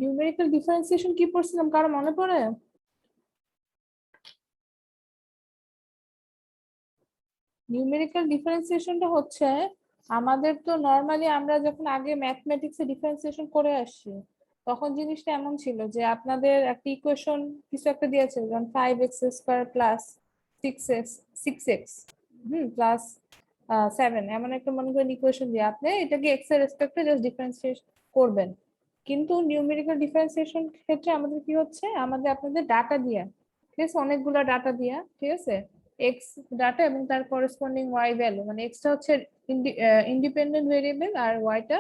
Numerical differentiation কি পড়ছিলাম কারো মনে পড়ে? নিউমেরিক্যাল ডিফারেন্সিয়েশনটা হচ্ছে আমাদের তো নরমালি আমরা যখন আগে ম্যাথমেটিক্সে ডিফারেন্সিয়েশন করে আসছি তখন জিনিসটা এমন ছিল যে আপনাদের একটা ইকুয়েশন কিছু একটা দিয়েছে, যেমন 5x² প্লাস 6x প্লাস 7, এমন একটা মনে করেন ইকুয়েশন দিয়ে আপনি এটাকে x এর রেসপেক্টে জাস্ট ডিফারেন্সিয়েট করবেন। কিন্তু নিউমেরিক্যাল ডিফারেন্সিয়েশন ক্ষেত্রে আমাদের কি হচ্ছে, আমাদের আপনাদের ডাটা দিয়া, ঠিক আছে, অনেকগুলো ডাটা দিয়া, ঠিক আছে, এক্স ডাটা এবং তার করেসপন্ডিং ওয়াই ভ্যালু, মানে এক্সটা হচ্ছে ইন্ডিপেন্ডেন্ট ভেরিয়েবল আর ওয়াইটা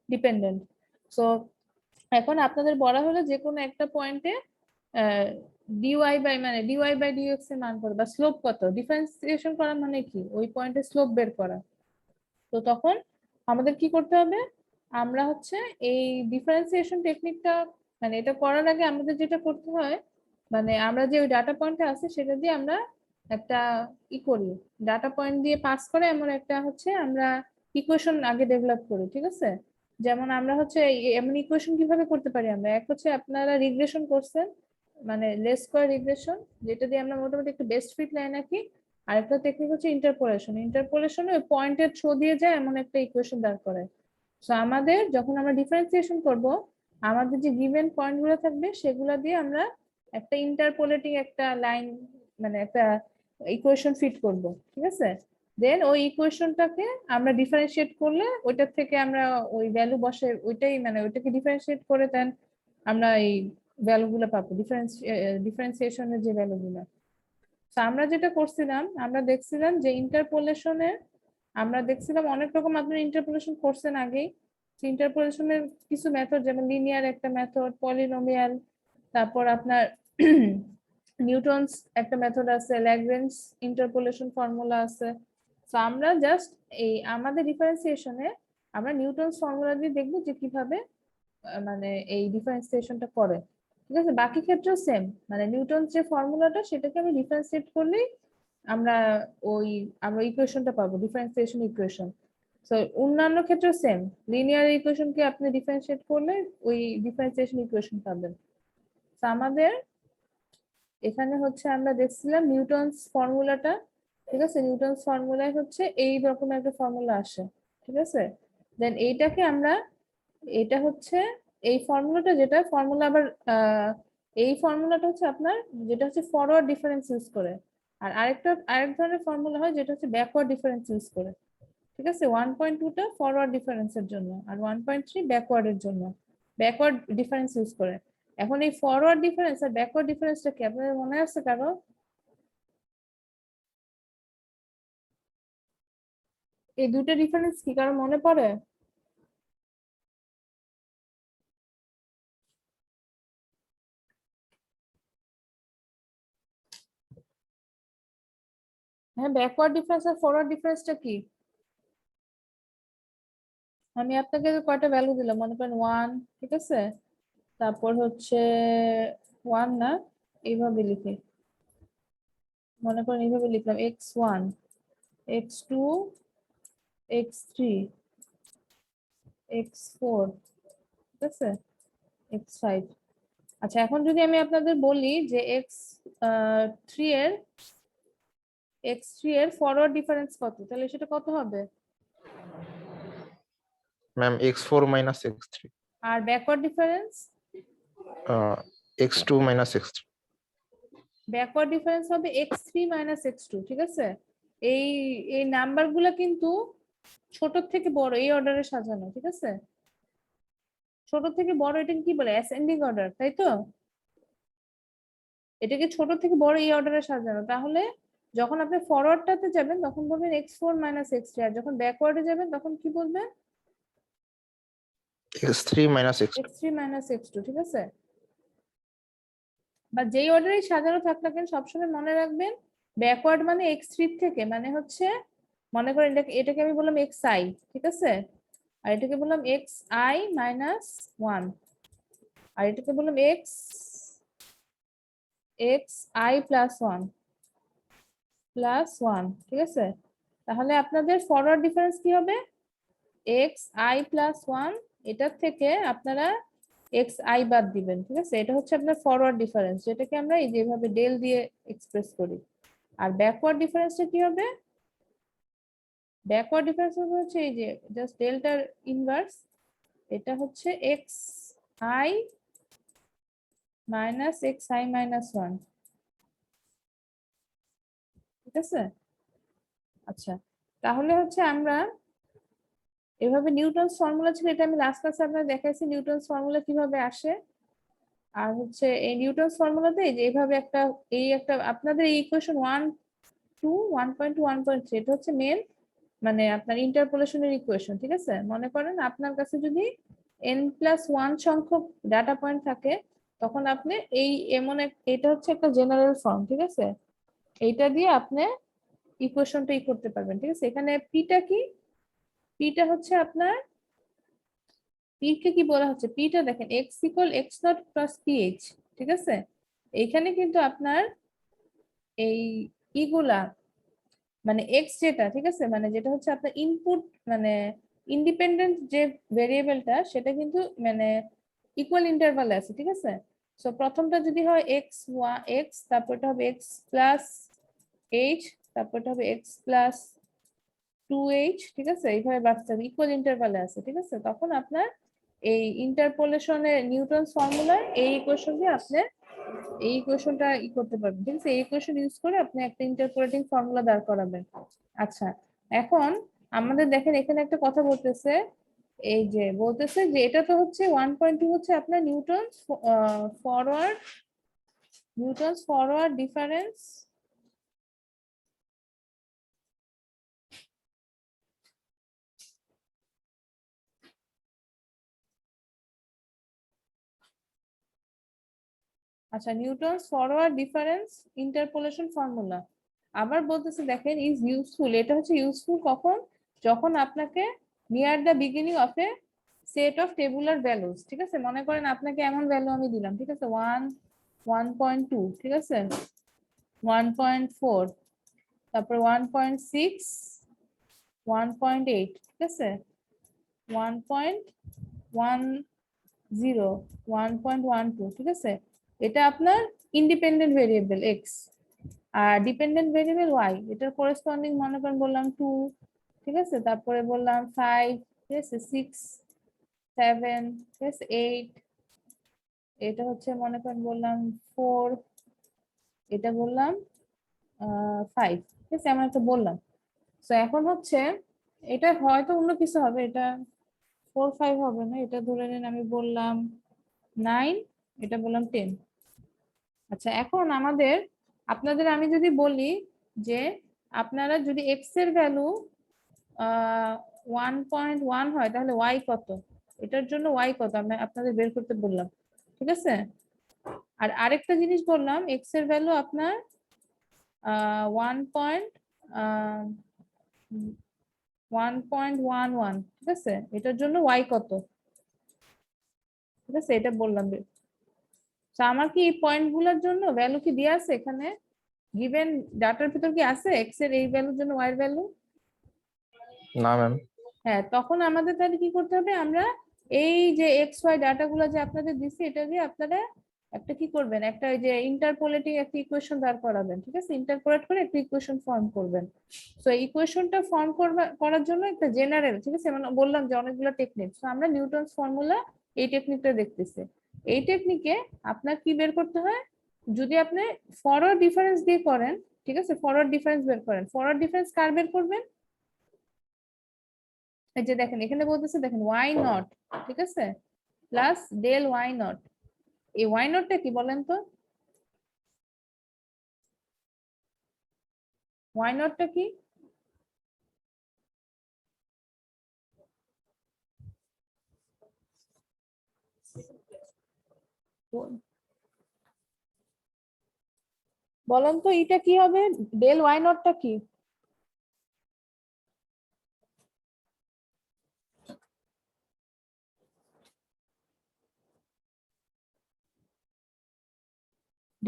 ডিপেন্ডেন্ট। সো এখন আপনাদের বলা হলো যে কোনো একটা পয়েন্টে ডিওয়াই বাই ডিএক্স এর মান কত বা স্লোপ কত, ডিফারেন্সিয়েশন করা মানে কি ওই পয়েন্টে স্লোপ বের করা। তো তখন আমাদের কি করতে হবে, আমরা হচ্ছে এই ডিফারেন্সিয়েশন টেকনিকটা, মানে এটা করার আগে আমাদের যেটা করতে হয়, মানে আমরা যে ওই ডাটা পয়েন্টটা আছে সেটা দিয়ে আমরা একটা করি, ডাটা পয়েন্ট দিয়ে পাস করে এমন একটা হচ্ছে আমরা ইকুয়েশন আগে ডেভেলপ করি, ঠিক আছে। যেমন আমরা হচ্ছে এমন ইকুয়েশন কিভাবে করতে পারি, আমরা এক হচ্ছে আপনারা রিগ্রেশন করছেন, মানে লেস স্কয়ার রিগ্রেশন, যেটা দিয়ে আমরা মোটামুটি একটা বেস্ট ফিট লাইন আঁকি। আরেকটা টেকনিক হচ্ছে ইন্টারপোলেশনে ওই পয়েন্টের থ্রু দিয়ে যায় এমন একটা ইকুয়েশন দাঁড় করে। সো আমাদের যখন আমরা ডিফারেন্সিয়েশন করব, আমাদের যে গিভেন পয়েন্ট গুলো থাকবে সেগুলো দিয়ে আমরা একটা ইন্টারপোলেটিং একটা লাইন, মানে একটা ইকুয়েশন ফিট করব, ঠিক আছে। দেন ওই ইকুয়েশনটাকে আমরা ডিফারেন্সিয়েট করলে ওইটার থেকে আমরা ওই ভ্যালু বসে ওইটাই, মানে ওইটাকে ডিফারেন্সিয়েট করে দেন আমরা এই ভ্যালু গুলো পাবো, ডিফারেন্সিয়েশনের যে ভ্যালু গুলো। আমরা যেটা করছিলাম, আমরা দেখছিলাম যে ইন্টারপোলেশনে আমরা দেখছিলাম অনেক রকম, আপনার ইন্টারপোলেশন করছেন আগেই। ইন্টারপোলেশনের কিছু মেথড, যেমন লিনিয়ার একটা মেথড, পলিনোমিয়াল, তারপর আপনার নিউটনস একটা মেথড আছে, ল্যাগ্রেঞ্জ ইন্টারপোলেশন ফর্মুলা আছে। তো আমরা জাস্ট এই আমাদের ডিফারেন্সিয়েশনে আমরা নিউটনস ফর্মুলা দিয়ে দেখবো যে কিভাবে মানে এই ডিফারেন্সিয়েশনটা করে, ঠিক আছে। বাকি ক্ষেত্রেও সেম, মানে নিউটন যে ফর্মুলাটা সেটাকে আমি ডিফারেন্সিয়েট করলেই আমরা ওই আমরা ইকুয়েশনটা পাবো, ডিফারেন্সিয়েশন ইকুয়েশন। তো অন্যান্য ক্ষেত্রেও সেম, লিনিয়ার ইকুয়েশনকে আপনি ডিফারেন্সিয়েট করলে ওই ডিফারেন্সিয়েশন ইকুয়েশন পাবেন। তো আমাদের এখানে হচ্ছে আমরা দেখছিলাম নিউটনস ফর্মুলাটা, ঠিক আছে, নিউটনস ফর্মুলায় হচ্ছে এই রকমের একটা ফর্মুলা আসে, ঠিক আছে। দেন এইটাকে আমরা, এটা হচ্ছে এই ফর্মুলাটা, যেটা ফর্মুলা আবার এই ফর্মুলাটা হচ্ছে আপনার যেটা হচ্ছে ফরওয়ার্ড ডিফারেন্স ইউজ করে, আর আরেক ধরনের ফর্মুলা হয় যেটা হচ্ছে ব্যাকওয়ার্ড ডিফারেন্স ইউজ করে, ঠিক আছে। 1.2টা ফরওয়ার্ড ডিফারেন্সের জন্য আর 1.3 ব্যাকওয়ার্ডের জন্য ব্যাকওয়ার্ড ডিফারেন্স ইউজ করে। এখন এই ফরওয়ার্ড ডিফারেন্স আর ব্যাকওয়ার্ড ডিফারেন্সটা কি আপনাদের মনে আছে কারো? এই দুটো ডিফারেন্স কি কারো মনে পড়ে? হ্যাঁ, ব্যাকওয়ার্ড ডিফারেন্স আর ফরওয়ার্ড ডিফারেন্সটা কি? আমি আপনাকে কয়টা ভ্যালু দিলাম মনে করেন 1, ঠিক আছে, তারপর হচ্ছে 1 না, এইভাবে লিখি, মনে করেন এইভাবে লিখলাম x1 x2 x3 x4, ঠিক আছে, x5। আচ্ছা, এখন যদি আমি আপনাদের বলি যে থ্রি এর ফরওয়ার্ড ডিফারেন্স কত, তাহলে সেটা কত হবে? ম্যাম x4 minus x3, আর backward difference? x2 minus x3। Backward difference হবে x3 মাইনাস x2, ঠিক আছে। এই এই নাম্বার গুলা কিন্তু ছোট থেকে বড় এই অর্ডারে সাজানো, ঠিক আছে। ছোট থেকে বড় এটাকে কি বলে, অ্যাসেন্ডিং অর্ডার, তাই তো। এটাকে ছোট থেকে বড় এই অর্ডারে সাজানো। তাহলে যখন আপনি ফরওয়ার্ডটাতে যাবেন তখন বলবেন x4 মাইনাস x3, আর যখন ব্যাকওয়ার্ডে যাবেন তখন কি বলবেন, x3 minus x2। x3 minus x2, ঠিক আছে। বা যেই অর্ডারেই সাজানো থাক না কেন সবসময় মনে রাখবেন ব্যাকওয়ার্ড মানে x3 থেকে, মানে হচ্ছে মনে করেন এটাকে আমি বললাম xi, ঠিক আছে, আর এটাকে বললাম xi মাইনাস 1, আর এটাকে বললাম xi প্লাস 1 প্লাস 1, ঠিক আছে। তাহলে আপনাদের ফরওয়ার্ড ডিফারেন্স কি হবে, xi প্লাস 1, এটার থেকে আপনারা এক্স আই বাদ দিবেন, ঠিক আছে? এটা হচ্ছে আপনার ফরওয়ার্ড ডিফারেন্স, যেটাকে আমরা এই যেভাবে ডেল দিয়ে এক্সপ্রেস করি। আর ব্যাকওয়ার্ড ডিফারেন্সটা কি হবে? ব্যাকওয়ার্ড ডিফারেন্স হচ্ছে এই যে জাস্ট ডেল্টার ইনভার্স, এটা হচ্ছে x I minus x I minus one, ঠিক আছে? আচ্ছা, তাহলে হচ্ছে আমরা এভাবে নিউটনস ফর্মুলা ছিল, এটা আমি লাস্ট ক্লাসে আপনার দেখাইছি নিউটনস ফর্মুলা কিভাবে আসে। আর হচ্ছে এই নিউটনস ফর্মুলাতে যে এইভাবে একটা একটা আপনাদের এই ইকুয়েশন 1 2 1.2 1.3 এটা হচ্ছে মেন মানে আপনার ইন্টারপোলেশনের ইকুয়েশন, ঠিক আছে? মনে করেন আপনার কাছে যদি n+1 সংখ্যক ডাটা পয়েন্ট থাকে, তখন আপনি এই এমন এটা হচ্ছে একটা জেনারেল ফর্ম, ঠিক আছে? এইটা দিয়ে আপনি ইকুয়েশনটা করতে পারবেন, ঠিক আছে? এখানে পিটা কি? পিটা হচ্ছে আপনার পি কে কি বলা হচ্ছে? পিটা দেখেন x equal x nought plus pH, ঠিক আছে? এইখানে কিন্তু আপনার এই ইগুলা মানে এক্স যেটা, ঠিক আছে, মানে যেটা হচ্ছে আপনার ইনপুট মানে ইন্ডিপেন্ডেন্ট যে ভেরিয়েবলটা, সেটা কিন্তু মানে ইকুয়াল ইন্টারভালে আছে, ঠিক আছে? সো প্রথমটা যদি হয় এক্স এক্স, তারপরটা হবে এক্স প্লাস এইচ, তারপরটা হবে এক্স প্লাস 2h, ঠিক আছে? এইভাবে বাড়তে হবে, ইকুয়াল ইন্টারভালে আছে, ঠিক আছে? তখন আপনার এই ইন্টারপোলেশনের নিউটনস ফর্মুলার এই ইকুয়েশন দিয়ে আপনি এই ইকুয়েশনটা করতে পারবেন, ঠিক আছে? এই ইকুয়েশন ইউজ করে আপনি একটা ইন্টারপোলেটিং ফর্মুলা দাঁড় করাবেন। আচ্ছা, এখন আমাদের দেখেন এখানে একটা কথা বলতেছে, এই যে বলতেছে যে এটা তো হচ্ছে 1.2 হচ্ছে আপনার ফরওয়ার্ড নিউটনস ফরওয়ার্ড ডিফারেন্স আচ্ছা, Newton's forward difference interpolation formula. আবার বলতেছে দেখেন ইজ ইউজফুল, এটা হচ্ছে ইউজফুল কখন? যখন আপনাকে near the beginning of a set of tabular values, ঠিক আছে? মনে করেন আপনাকে এমন ভ্যালু আমি দিলাম, ঠিক আছে, 1 1.2, ঠিক আছে, 1.4, তারপর 1.6, 1.8, ঠিক আছে, 1.10, 1.12, ঠিক আছে? এটা আপনার ইন্ডিপেন্ডেন্ট ভেরিয়েবল এক্স, আর ডিপেন্ডেন্ট ভেরিয়েবল ওয়াই, এটার করেসপন্ডিং মনে করেন বললাম 2, ঠিক আছে, তারপরে বললাম 5, ঠিক আছে, 6 7, ঠিক আছে, 8, এটা হচ্ছে মনে করেন বললাম 4, এটা বললাম 5, ঠিক আছে, এমন একটা বললাম। তো এখন হচ্ছে এটা হয়তো অন্য কিছু হবে, এটা 4 5 হবে না, এটা ধরে নিন আমি বললাম 9, এটা বললাম 10। আচ্ছা, এখন আপনাদের আমি যদি বলি যে আপনারা যদি এক্স এর ভ্যালু 1.1 হয়, তাহলে ওয়াই কত? এটার জন্য ওয়াই কত আমি আপনাদের বের করতে বললাম, ঠিক আছে? আর আরেকটা জিনিস বললাম, এক্স এর ভ্যালু আপনার 1.11, ঠিক আছে? এটার জন্য ওয়াই কত, ঠিক আছে? এটা বললাম। তো আমার কি এই পয়েন্ট গুলোর জন্য ভ্যালু কি দেওয়া আছে এখানে? গিভেন ডাটার ভিতর কি আছে এক্স এর এই ভ্যালুর জন্য ওয়াই এর ভ্যালু? না ম্যাম। হ্যাঁ, তখন আমাদের তাহলে কি করতে হবে? আমরা এই যে এক্স ওয়াই ডাটা গুলো যে আপনাদের দিচ্ছি, এটা দিয়ে আপনারা একটা কি করবেন, একটা ওই যে ইন্টারপোলেটিং একটা ইকুয়েশন দাঁড় করাবেন, ঠিক আছে? ইন্টারপোলেট করে একটা ইকুয়েশন ফর্ম করবেন। তো ইকুয়েশনটা ফর্ম করার জন্য একটা জেনারেল, ঠিক আছে, মানে বললাম যে অনেকগুলো টেকনিক, তো আমরা নিউটনস ফর্মুলা এই টেকনিকটা দেখতেছি। এই টেকনিকে আপনার কি বের করতে হয়? যদি আপনি ফরওয়ার্ড ডিফারেন্স দিয়ে করেন, ঠিক আছে, ফরওয়ার্ড ডিফারেন্স বের করেন, ফরওয়ার্ড ডিফারেন্স কার বের করবেন? এই যে দেখেন এখানে বলতেছে, দেখেন ওয়াই নট, ঠিক আছে, প্লাস ডেল ওয়াই নট। এই ওয়াই নটটা কি বলেন তো? ওয়াই নটটা কি? বলেন তো এটা কি হবে? ডেল ওয়াই নটটা কি?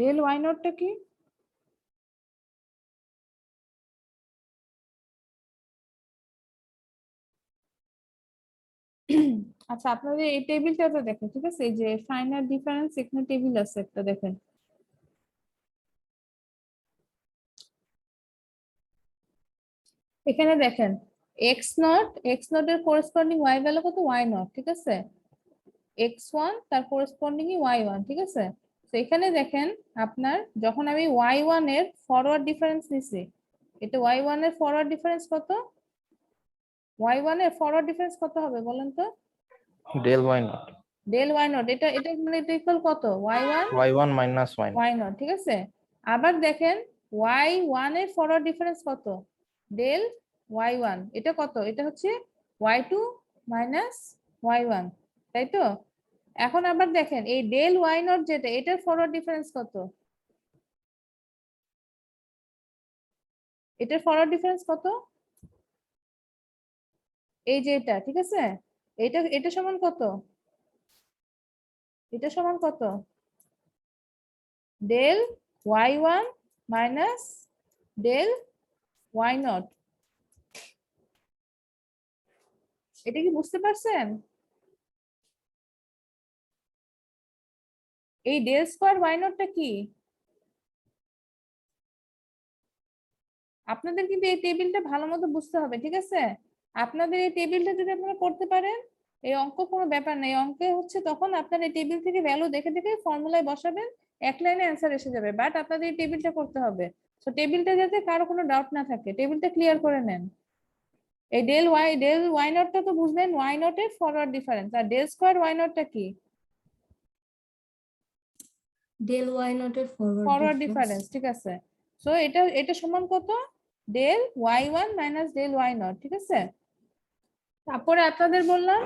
ডেল ওয়াই নটটা কি? আচ্ছা, আপনাদের এই টেবিলটাতে দেখেন, ঠিক আছে, এই যে ফাইনাল ডিফারেন্স এখানে টেবিল আছে একটা, দেখেন এখানে দেখেন x0 এর করেসপন্ডিং y ভ্যালু কত, y0, ঠিক আছে, x1 তার করেসপন্ডিং y1, ঠিক আছে। তো এখানে দেখেন আপনার যখন আমি y1 এর ফরওয়ার্ড ডিফারেন্স নিছি, এটা y1 এর ফরওয়ার্ড ডিফারেন্স কত, y1 এর ফরওয়ার্ড ডিফারেন্স কত হবে বলেন তো, del y not del y0, এটা এটা মানে এটা ইকুয়াল কত, y1 y one minus y naught. y0, ঠিক আছে। আবার দেখেন y1 এর ফরওয়ার্ড ডিফারেন্স কত, ডেল y1, এটা কত, এটা হচ্ছে y2 মাইনাস y1, তাই তো। এখন আবার দেখেন এই ডেল y0 যেটা, এটার ফরওয়ার্ড ডিফারেন্স কত, এটার ফরওয়ার্ড ডিফারেন্স কত, এই যে এটা, ঠিক আছে, এটা এটা সমান কত, এটা সমান কত, del y1 minus del y0। এটা কি বুঝতে পারছেন? এই ডেল স্কোয়ার y0টা কি, আপনাদের কিন্তু এই টেবিলটা ভালো মতো বুঝতে হবে, ঠিক আছে। আপনাদের এই টেবিলটা যদি আপনারা করতে পারেন, এই অঙ্ক কোনো ব্যাপার নেই, অঙ্কে হচ্ছে তখন আপনার এই টেবিল থেকে ভ্যালু দেখে দেখে ফর্মুলায় বসাবেন, এক লাইনে অ্যান্সার এসে যাবে, বাট আপনাদের এই টেবিলটা করতে হবে। তো টেবিলটা যাতে কারো কোনো ডাউট না থাকে, টেবিলটা ক্লিয়ার করে নেন। এই ডেল ওয়াই নটটা তো বুঝলেন, ওয়াই নটের ফরওয়ার্ড ডিফারেন্স, আর ডেল স্কোয়ার ওয়াই নটটা কি, ডেল ওয়াই নটের ফরওয়ার্ড ডিফারেন্স। ডিফারেন্স, ঠিক আছে। সো এটা এটা সমান কত, del y1 minus del y0, ঠিক আছে। তারপরে আপনাদের বললাম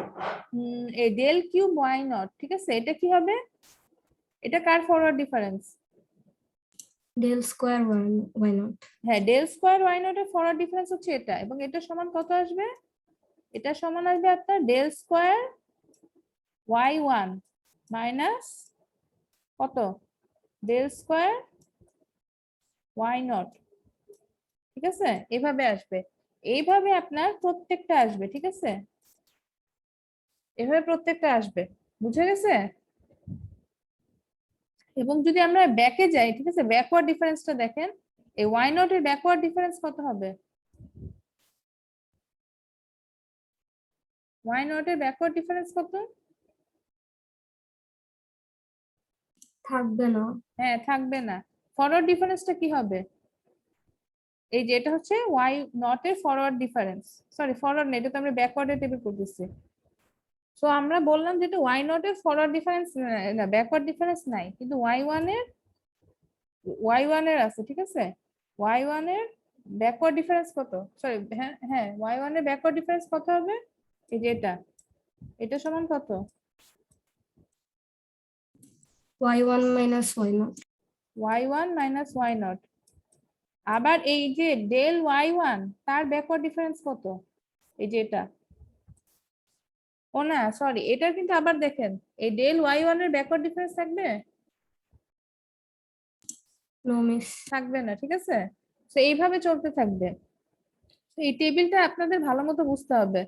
এই ডেল কিউব y0, ঠিক আছে, এটা কি হবে, এটা কার forward difference, del square y nought. হ্যাঁ, ডেল স্কোয়ার y0 এর ফরওয়ার্ড ডিফারেন্স হচ্ছে এটা, এবং এটা সমান কত আসবে, এটা সমান আসবে আপনার ডেল স্কোয়ার y1 মাইনাস কত, ডেল স্কোয়ার y0, ঠিক আছে, এভাবে আসবে, এইভাবে আপনার প্রত্যেকটা আসবে, ঠিক আছে, এভাবে প্রত্যেকটা আসবে, বুঝে গেছে। এবং যদি আমরা ব্যাকে যাই, ঠিক আছে, ব্যাকওয়ার্ড ডিফারেন্সটা দেখেন, এই y0 এর ব্যাকওয়ার্ড ডিফারেন্স কত হবে, y0 এর ব্যাকওয়ার্ড ডিফারেন্স কত, থাকবে না। হ্যাঁ থাকবে না, ফরওয়ার্ড ডিফারেন্সটা কি হবে, এই যে এটা হচ্ছে y0 এর ফরওয়ার্ড ডিফারেন্স, সরি ফরওয়ার্ড না, এটা তো আমরা ব্যাকওয়ার্ডের টেবিল করতেছি। সো আমরা বললাম যেটা y0 এর ফরওয়ার্ড ডিফারেন্স না, ব্যাকওয়ার্ড ডিফারেন্স নাই, কিন্তু y1 এর আছে, ঠিক আছে। y1 এর ব্যাকওয়ার্ড ডিফারেন্স কত, সরি, হ্যাঁ হ্যাঁ, y1 এর ব্যাকওয়ার্ড ডিফারেন্স কত হবে, এই যে এটা, এটা সমান কত, y one minus y naught. y1 minus y0। আবার এই যে ডেল y1 তার ব্যাকওয়ার্ড ডিফারেন্স কত, এই যে এটা, ও না সরি, এটার কিন্তু আবার দেখেন এই ডেল y1 এর ব্যাকওয়ার্ড ডিফারেন্স থাকবে, নো মিস। থাকবে না, ঠিক আছে। তো এইভাবে চলতে থাকবে, তো এই টেবিলটা আপনাদের ভালো মতো বুঝতে হবে।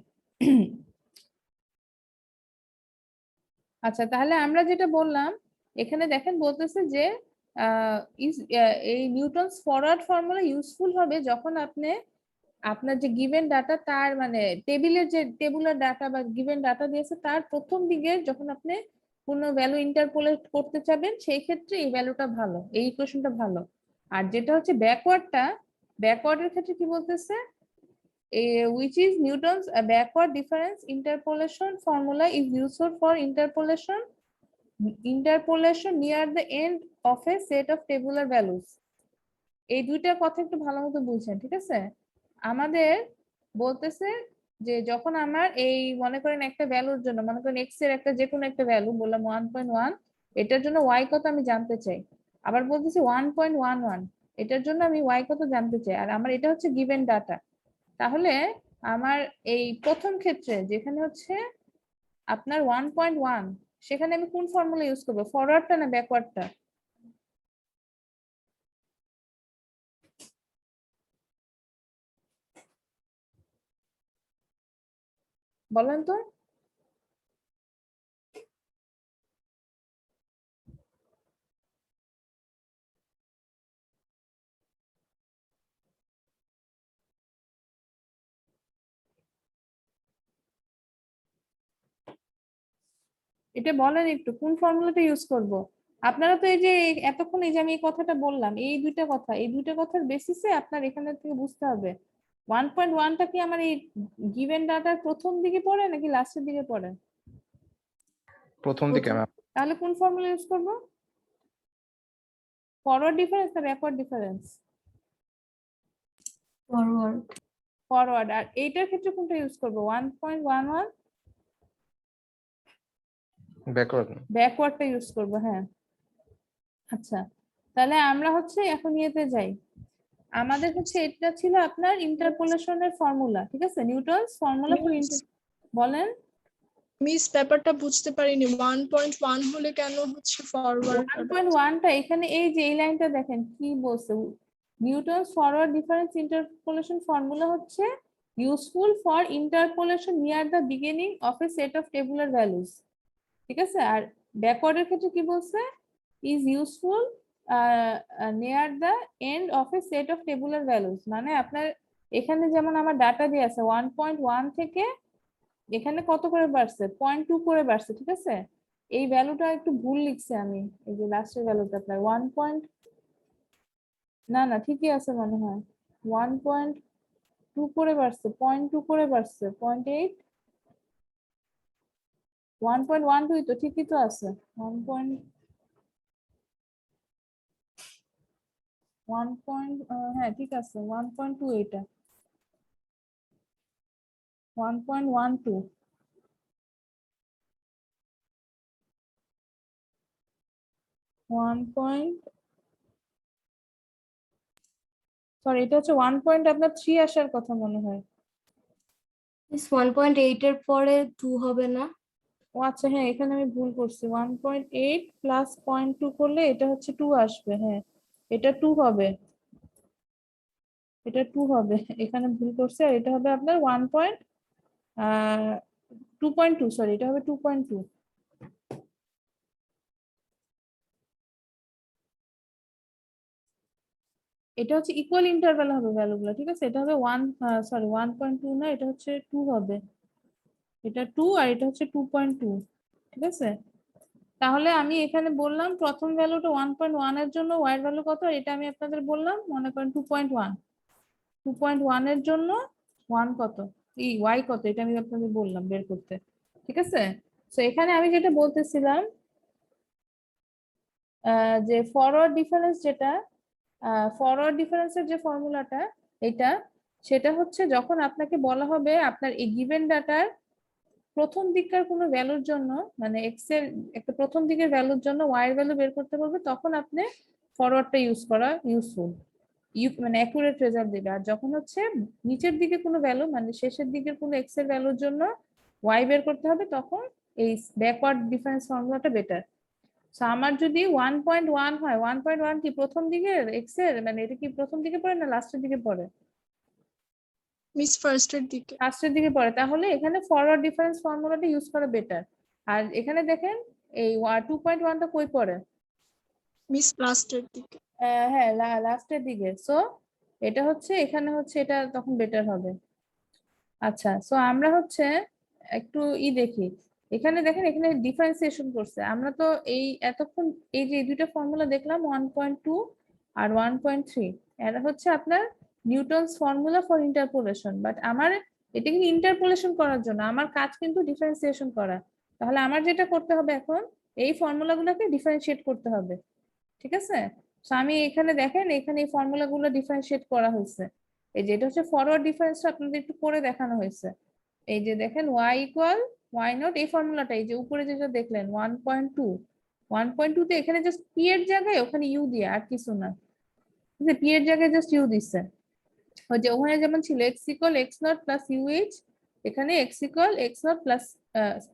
আচ্ছা, তাহলে আমরা যেটা বললাম, এখানে দেখেন বলতেছে যে এই নিউটনস ফরওয়ার্ড ফর্মুলা ইউজফুল হবে যখন আপনি আপনার যে গিভেন ডাটা, তার মানে টেবিলের যে টেবুলার ডাটা বা গিভেন ডাটা দিয়েছে তার প্রথম দিকে যখন আপনি কোনো ভ্যালু ইন্টারপোলেট করতে চাবেন, সেই ক্ষেত্রে এই ভ্যালুটা ভালো, এই ইকুয়েশনটা ভালো। আর যেটা হচ্ছে ব্যাকওয়ার্ডের ক্ষেত্রে কি বলতেছে, which is Newton's backward difference interpolation formula is useful for interpolation near the end of a set of tabular values। এই দুইটা কথা একটু ভালো মতো বুঝছেন, ঠিক আছে। আমাদের বলতেছে যে যখন আমার এই মনে করেন একটা ভ্যালুর জন্য, মনে করেন এক্স এর একটা যে কোনো একটা ভ্যালু বললাম 1.1, এটার জন্য ওয়াই কত আমি জানতে চাই, আবার বলতেছি 1.11, এটার জন্য আমি ওয়াই কত জানতে চাই, আর আমার এটা হচ্ছে গিভেন ডাটা। তাহলে আমার এই প্রথম ক্ষেত্রে যেখানে হচ্ছে আপনার 1.1, সেখানে আমি কোন ফর্মুলা ইউজ করবো, ফরওয়ার্ডটা না ব্যাকওয়ার্ডটা, বলেন তো। এটা বলেন একটু কোন ফর্মুলাটা ইউজ করব। আপনারা তো এই যে এতক্ষণ এই যে আমি এই কথাটা বললাম, এই দুইটা কথার বেসিসে আপনার এখানে থেকে বুঝতে হবে 1.1টা কি আমার এই গিভেন ডাটার প্রথম দিকে পড়ে নাকি লাস্টের দিকে পড়ে। প্রথম দিকে ম্যাম। তাহলে কোন ফর্মুলা ইউজ করব? ফরওয়ার্ড ডিফারেন্স না ব্যাকওয়ার্ড ডিফারেন্স? ফরওয়ার্ড। ফরওয়ার্ড। আর এইটার ক্ষেত্রে কোনটা ইউজ করব? 1.11 ব্যাকওয়ার্ড। ব্যাকওয়ার্ডটা ইউজ করব, হ্যাঁ। আচ্ছা, তাহলে আমরা হচ্ছে এখন ইয়েতে যাই। আমাদের হচ্ছে এটা ছিল আপনার ইন্টারপোলেশনের ফর্মুলা, ঠিক আছে, নিউটনস ফর্মুলা ফর বলেন। মিস ব্যাপারটা বুঝতে পারিনি 1.1 হলে কেন হচ্ছে ফরওয়ার্ড 1.1টা এখানে এই যে এই লাইনটা দেখেন কি বলছে, Newton's forward difference interpolation formula হচ্ছে useful for interpolation near the beginning of a set of tabular values, ঠিক আছে। আর ব্যাকওয়ার্ডের ক্ষেত্রে কি বলছে, is useful near the end of a set of tabular values. মানে আপনার এখানে যেমন আমার ডাটা দিয়ে আছে 1.1 থেকে এখানে কত করে বাড়ছে, 0.2 করে বাড়ছে, ঠিক আছে। এই ভ্যালুটা একটু ভুল লিখছি আমি, এই যে লাস্টের ভ্যালুটা আপনার 1 পয়েন্ট, না না ঠিকই আছে মনে হয়, 1.2 করে বাড়ছে, 0.2 করে বাড়ছে, 0.8, 1.12 তো ঠিকই তো আছে, হ্যাঁ ঠিক আছে 1.2, এটা 1.12, এটা হচ্ছে 1.3 আসার কথা মনে হয়। 1.8 এর পরে 2 হবে না? ও আচ্ছা, হ্যাঁ এখানে আমি ভুল করছি, 1.8 প্লাস 0.2 করলে এটা হচ্ছে 2 আসবে, হ্যাঁ এটা 2 হবে, এটা 2 হবে, এখানে ভুল করছে। আর এটা হবে আপনার 2.2, সরি এটা হবে 2.2। এটা হচ্ছে ইকুয়াল ইন্টারভ্যাল হবে ভ্যালুগুলো, ঠিক আছে। এটা হবে 1.2 না, এটা হচ্ছে 2 হবে, এটা 2 আর এটা হচ্ছে 2.2, ঠিক আছে। তাহলে আমি এখানে বললাম প্রথম ভ্যালুটা 1.1 এর জন্য ওয়াই এর ভ্যালু কত, এটা আমি আপনাদের বললাম মনে করেন 2.1, 2.1 এর জন্য 1 কত, এই ওয়াই কত, এটা আমি আপনাদের বললাম বের করতে, ঠিক আছে। তো এখানে আমি যেটা বলতেছিলাম যে ফরওয়ার্ড ডিফারেন্স, যেটা ফরওয়ার্ড ডিফারেন্সের যে ফর্মুলাটা এটা, সেটা হচ্ছে যখন আপনাকে বলা হবে আপনার এই গিভেন ডাটার প্রথম দিককার কোনো ভ্যালুর জন্য, মানে এক্স এর একটা প্রথম দিকের ভ্যালুর জন্য ওয়াই এর ভ্যালু বের করতে বলবে, তখন আপনি ফরওয়ার্ডটা ইউজ করা ইউজফুল, মানে অ্যাকুরেট রেজাল্ট দিবে। আর যখন হচ্ছে নিচের দিকে কোনো ভ্যালু, মানে শেষের দিকের কোনো এক্স এর ভ্যালুর জন্য ওয়াই বের করতে হবে, তখন এই ব্যাকওয়ার্ড ডিফারেন্স ফর্মুলাটা বেটার। সো আমার যদি 1.1 হয়, 1.1 কি প্রথম দিকের এক্স এর, মানে এটা কি প্রথম দিকে পড়ে না লাস্টের দিকে পড়ে? মিস ফার্স্টের দিকে। লাস্টের দিকে পড়ে, তাহলে এখানে ফরওয়ার্ড ডিফারেন্স ফর্মুলাটা ইউজ করা বেটার। আর এখানে দেখেন এই 2.1টা কই পড়ে? মিস লাস্টের দিকে। হ্যাঁ লাস্টের দিকে। সো এটা হচ্ছে এখানে হচ্ছে এটা তখন বেটার হবে। আচ্ছা, সো আমরা হচ্ছে একটু দেখি, এখানে দেখেন এখানে ডিফারেন্সিয়েশন করছে। আমরা তো এই এতক্ষণ এই যে দুইটা ফর্মুলা দেখলাম 1.2 আর 1.3, এরা হচ্ছে আপনার Newton's formula for interpolation, but আমার এটা কিন্তু ইন্টারপোলেশন করার জন্য, আমার কাজ কিন্তু ডিফারেন্সিয়েশন করা। তাহলে আমার যেটা করতে হবে এখন, এই ফর্মুলাগুলোকে ডিফারেন্সিয়েট করতে হবে, ঠিক আছে। তো আমি এখানে দেখেন এখানে এই ফর্মুলাগুলো ডিফারেন্সিয়েট করা হয়েছে। এই যে এটা হচ্ছে ফরওয়ার্ড ডিফারেন্সটা আপনাদের একটু করে দেখানো হয়েছে। এই যে দেখেন y ইকুয়াল y নট, এই ফর্মুলাটা এই যে উপরে যেটা দেখলেন 1.2, 1.2 তে এখানে জাস্ট p এর জায়গায় ওখানে u দিয়ে, আর কিছু না, যে p এর জায়গায় জাস্ট u দিচ্ছে। ওই যে ওখানে যেমন ছিল x equal x not plus uh, এখানে x equal x not plus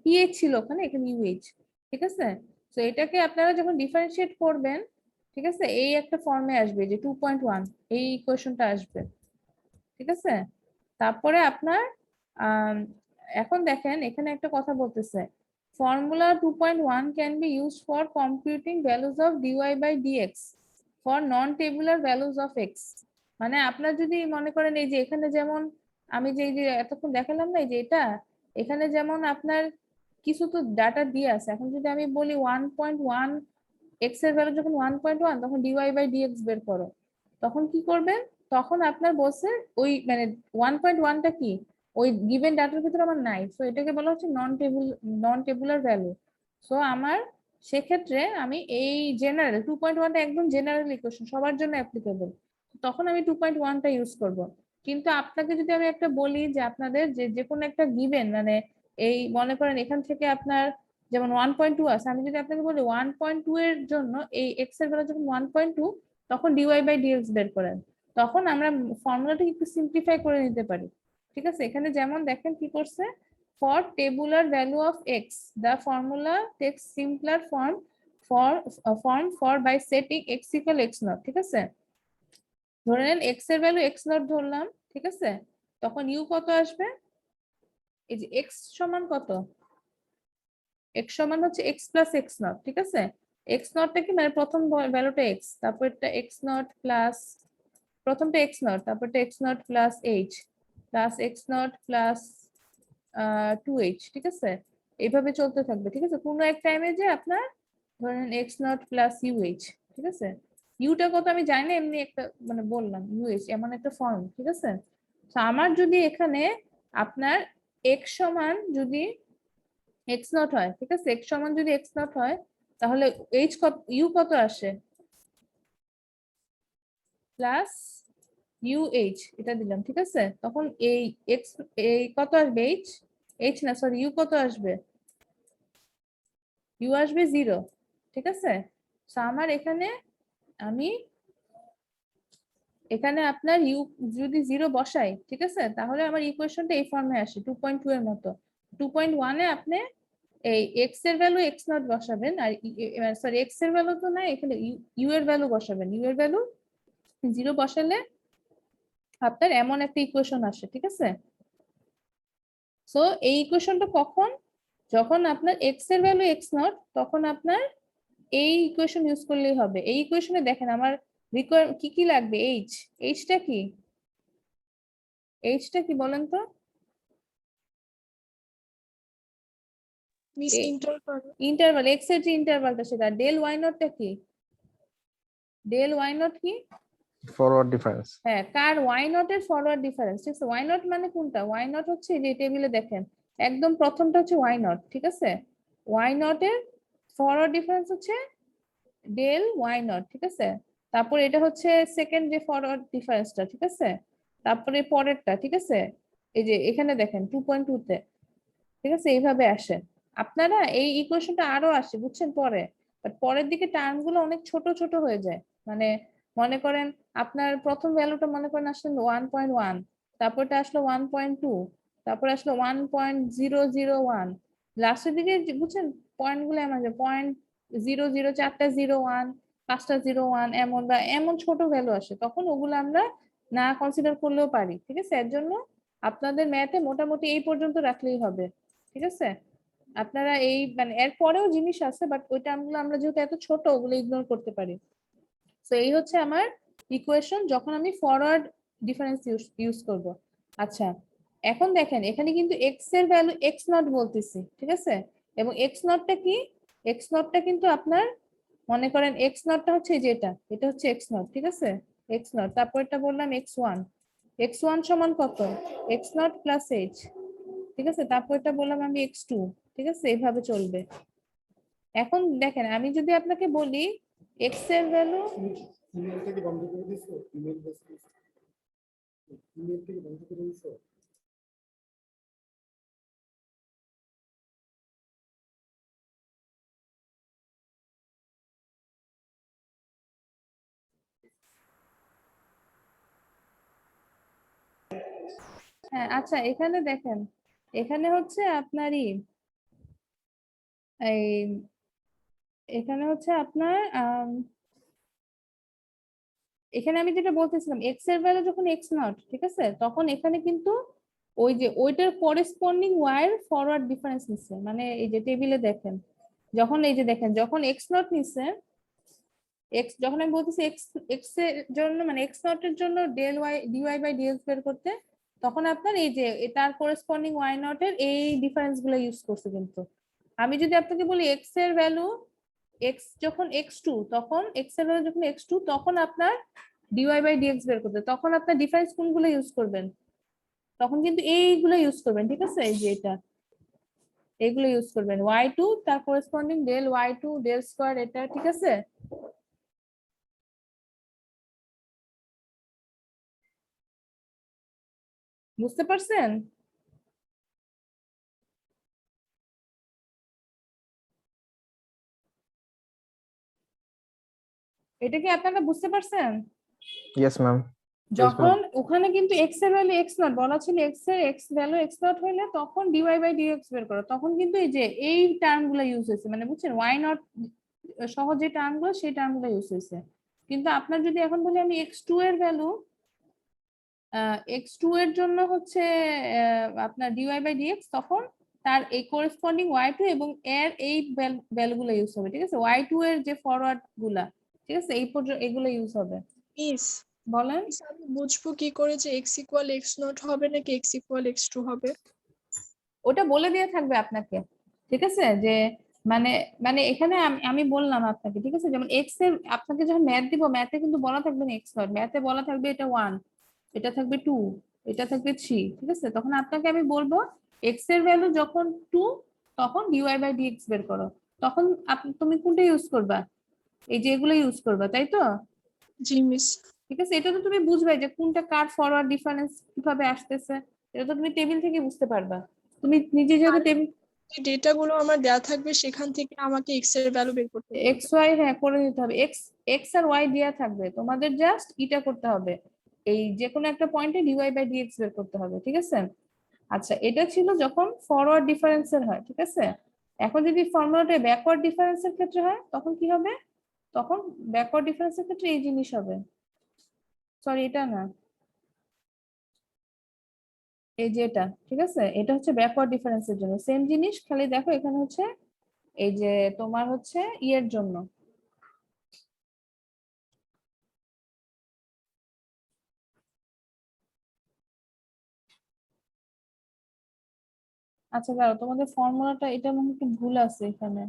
ph ছিল ওখানে, এখানে uh, ঠিক আছে। তো এটাকে আপনারা যখন ডিফারেন্সিয়েট করবেন, ঠিক আছে, এই একটা ফর্মে আসবে যে 2.1, এই ইকুয়েশনটা আসবে, ঠিক আছে। তারপরে আপনার এখন দেখেন এখানে একটা কথা বলতেছে, formula 2.1 can be used for computing values of dy by dx for non tabular values of x। মানে আপনার যদি মনে করেন এই যে এখানে যেমন আমি যে এই যে এতক্ষণ দেখালাম না, এই যে এটা এখানে যেমন আপনার কিছু তো ডাটা দিয়ে আছে। এখন যদি আমি বলি 1.1 এক্স এর ভ্যালু যখন 1.1 তখন ডিওয়াই বাই ডিএক্স বের করো, তখন কি করবেন? তখন আপনার বলছে ওই মানে 1.1টা কি ওই গিভেন ডাটার ভিতরে আমার নাই, সো এটাকে বলা হচ্ছে নন টেবুলার ভ্যালু। সো আমার সেক্ষেত্রে আমি এই জেনারেল 2.1টা একদম জেনারেল ইকুয়েশন, সবার জন্য অ্যাপ্লিকেবল, তখন আমি 2.1টা ইউজ করব। কিন্তু আপনাকে যদি আমি একটা বলি যে আপনাদের যে যে কোনো একটা গিভেন মানে এই মনে করেন এখান থেকে আপনার যেমন 1.2 আছে, আমি যদি আপনাকে বলি 1.2 এর জন্য এই এক্স এর ভ্যালু যখন 1.2 তখন ডিওয়াই বাই ডিএক্স বের করেন, তখন আমরা ফর্মুলাটা একটু সিম্পলিফাই করে নিতে পারি। ঠিক আছে, এখানে যেমন দেখেন কি করছে, for tabular value of x the formula takes simpler for by setting x equal x naught. ঠিক আছে, ধরে নেন এক্স এর ভ্যালু এক্স নট ধরলাম, ঠিক আছে, তখন ইউ কত আসবে? এই যে এক্স সমান কত, এক্স সমান হচ্ছে এক্স প্লাস এক্স নট। ঠিক আছে, এক্স নটটা কি মানে প্রথম ভ্যালুটা এক্স, তারপরটা এক্স নট প্লাস প্রথমটা এক্স নট, তারপরটা x nought plus h plus x nought plus 2h। ঠিক আছে, এইভাবে চলতে থাকবে। ঠিক আছে, কোনো এক টাইমে যে আপনার ধরেন এক্স নট প্লাস ইউএইচ। ঠিক আছে, ইউটা কত আমি জানি না, এমনি একটা মানে বললাম ইউএইচ এমন একটা ফর্ম। ঠিক আছে, তো আমার যদি এখানে আপনার এক্স সমান যদি এক্স নট হয়, ঠিক আছে, এক্স সমান যদি এক্স নট হয় তাহলে এইচ কত, ইউ কত আসে? প্লাস ইউএইচ এটা দিলাম। ঠিক আছে, তখন এই এক্স এই কত আসবে? এইচ, এইচ না সরি ইউ কত আসবে? ইউ আসবে 0। ঠিক আছে, তো আমার এখানে আমি এখানে আপনার ইউ যদি 0 বসাই, ঠিক আছে, তাহলে আমার ইকুয়েশনটা এই ফর্মে আসে 2.2 এর মতো। 2.1 এ আপনি এই এক্স এর ভ্যালু এক্স নট বসাবেন, আর সরি এক্স এর ভ্যালু তো না, এখানে ইউ এর ভ্যালু বসাবেন। ইউ এর ভ্যালু 0 বসালে আপনার এমন একটা ইকুয়েশন আসে। ঠিক আছে, সো এই ইকুয়েশনটা কখন, যখন আপনার এক্স এর ভ্যালু এক্স নট, তখন আপনার এই ইকুয়েশন ইউজ করলেই হবে। এই ইকুয়েশনে দেখেন আমার কি কি লাগবে? এইচ, এইচটা কি, এইচটা কি বলেন তো? Miss interval. ইন্টারভাল, এক্স এর যে ইন্টারভালটা সেটা। ডেল ওয়াই নটটা কি, ডেল ওয়াই নট কি? Forward difference. হ্যাঁ, কার ওয়াই নট এর ফরওয়ার্ড ডিফারেন্স। ঠিক আছে, ওয়াই নট মানে কোনটা? ওয়াই নট হচ্ছে যে টেবিলে দেখেন একদম প্রথমটা হচ্ছে ওয়াই নট। ঠিক আছে, ওয়াই নট এর ফরওয়ার্ড ডিফারেন্স হচ্ছে ডেল ওয়াই নট। ঠিক আছে, তারপর এটা হচ্ছে সেকেন্ড যে ফরওয়ার্ড ডিফারেন্সটা। ঠিক আছে, তারপরে পরেরটা। ঠিক আছে, এই যে এখানে দেখেন 2.2 তে। ঠিক আছে, এইভাবে আসে। আপনারা এই ইকুয়েশনটা আরো আসে বুঝছেন পরে, বাট পরের দিকে টার্ম গুলো অনেক ছোট ছোট হয়ে যায়। মানে মনে করেন আপনার প্রথম ভ্যালুটা মনে করেন আসলে 1.1, তারপরটা আসলো 1.2, তারপর আসলো 1.001, লাস্টের দিকে বুঝছেন পয়েন্ট গুলো এমন যে 0.00, 4টা 0 1, 5টা 0 1 এমন, বা এমন ছোট ভ্যালু আসে, তখন ওগুলো আমরা না কনসিডার করলেও পারি। ঠিক আছে, এর জন্য আপনাদের ম্যাথে মোটামুটি এই পর্যন্ত রাখলেই হবে। ঠিক আছে, আপনারা এই মানে এর পরেও জিনিস আছে, বাট ওই টার্মগুলো আমরা যেহেতু এত ছোট ওগুলো ইগনোর করতে পারি। তো এই হচ্ছে আমার ইকুয়েশন যখন আমি ফরওয়ার্ড ডিফারেন্স ইউজ করব। আচ্ছা, এখন দেখেন এখানে কিন্তু এক্স এর ভ্যালু এক্স নট বলতেছি। ঠিক আছে, এবং এক্স নটটা কি, এক্স নটটা কিন্তু আপনার মনে করেন এক্স নটটা হচ্ছে এই যে এটা হচ্ছে এক্স নট। ঠিক আছে, এক্স নট, তারপর এটা বললাম x1, x1 সমান কত? X nought plus H. ঠিক আছে, তারপর এটা বললাম আমি x2। ঠিক আছে, এইভাবে চলবে। এখন দেখেন আমি যদি আপনাকে বলি এক্স এর ভ্যালু, ইমেলটা কি বন্ধ করে দিছো? ইমেল থেকে বন্ধ করে দিছো? হ্যাঁ আচ্ছা, এখানে দেখেন এখানে হচ্ছে আপনারই এই এখানে হচ্ছে আপনার এখানে আমি যেটা বলতেছিলাম এক্স এর ভ্যালু যখন এক্স নট, ঠিক আছে, তখন এখানে কিন্তু ওই যে ওইটার করেসপন্ডিং ওয়াই এর ফরওয়ার্ড ডিফারেন্স নিচ্ছে। মানে এই যে টেবিলে দেখেন যখন এই যে দেখেন যখন এক্স নট নিচ্ছে, এক্স যখন আমি বলতেছি এক্স এক্স এর জন্য মানে এক্স নট এর জন্য del y dy by dx বের করতে, তখন আপনার এই যে তার করেসপন্ডিং ওয়াই নট এর এই ডিফারেন্স গুলো ইউজ করছে কিন্তু। আমি যদি আপনাকে বলি x এর ভ্যালু x যখন x2 তখন x এর ভ্যালু যখন x2 তখন আপনার dy বাই dx বের করতে, তখন আপনার ডিফারেন্স কোনগুলো ইউজ করবেন? তখন কিন্তু এইগুলো ইউজ করবেন, ঠিক আছে? এই যে এটা, এগুলো ইউজ করবেন, y2 তার corresponding del y2 del square এটা, ঠিক আছে? বুঝতে পারছেন? এটা কি আপনারা বুঝতে পারছেন? Yes, ma'am. যখন ওখানে কিন্তু x এর ভ্যালু x নট বলা ছিল, x এর x ভ্যালু x নট হইলে তখন dy বাই dx বের করো, তখন কিন্তু এই যে এই টার্মগুলো ইউজ হয়েছে, মানে বুঝছেন y নট সহ যে টার্মগুলো সেই টার্মগুলো ইউজ হয়েছে। কিন্তু আপনার যদি এখন বলি আমি x2 এর ভ্যালু, x2 এর জন্য হচ্ছে আপনার dy বাই dx, তখন তার এই করেসপন্ডিং y2 এবং এর এই ভ্যালুগুলো ইউজ হবে, ঠিক আছে? y2 এর যে ফরওয়ার্ড গুলা, ঠিক আছে, এই পর্যন্ত এগুলো ইউজ হবে। মিস বলেন। আমি বুঝবো কি করে যে x ইকুয়াল x নট হবে নাকি x ইকুয়াল x2 হবে? ওটা বলে দিয়ে থাকবে আপনাকে, ঠিক আছে? যে মানে মানে এখানে আমি বললাম আপনাকে, ঠিক আছে? যেমন এক্স এর আপনাকে যখন ম্যাথ দিব, ম্যাথে কিন্তু বলা থাকবে না এক্স নট, ম্যাথে বলা থাকবে এটা 1, এটা থাকবে 2, এটা থাকবে 3, ঠিক আছে? তখন আপনাকে আমি বলবো এক্স এর ভ্যালু যখন 2 তখন ডিওয়াই বাই ডিএক্স বের করো, তখন তুমি কোনটা ইউজ করবা? এই যে এগুলো ইউজ করবা, তাই তো? জি মিস। ঠিক আছে, এটা তো তুমি বুঝবে যে কোনটা কার ফরওয়ার্ড ডিফারেন্স কিভাবে আসতেছে, এটা তো তুমি টেবিল থেকে বুঝতে পারবা। তুমি নিজে যেহেতু টেবিল যে ডেটা গুলো আমার দেয়া থাকবে সেখান থেকে আমাকে x এর ভ্যালু বের করতে হবে। এক্স ওয়াই, হ্যাঁ করে দিতে হবে, এক্স এক্স আর ওয়াই দেওয়া থাকবে, তোমাদের জাস্ট এটা করতে হবে, এই যে কোনো একটা পয়েন্টে ডিওয়াই বাই ডিএক্স বের করতে হবে, ঠিক আছে? আচ্ছা, এটা ছিল যখন ফরওয়ার্ড ডিফারেন্সের হয়, ঠিক আছে? এখন যদি ফর্মুলাটা ব্যাকওয়ার্ড ডিফারেন্সের ক্ষেত্রে হয় তখন কি হবে? তখন ব্যাকওয়ার্ড ডিফারেন্সের ক্ষেত্রে এই জিনিস হবে, সরি এটা না, এই যে এটা, ঠিক আছে? এটা হচ্ছে ব্যাকওয়ার্ড ডিফারেন্সের জন্য সেম জিনিস, খালি দেখো এখানে হচ্ছে এই যে তোমার হচ্ছে ইয়ের জন্য। আচ্ছা দাঁড়াও, তোমাদের ফর্মুলাটা এটা মনে হয় একটু ভুল আছে এখানে।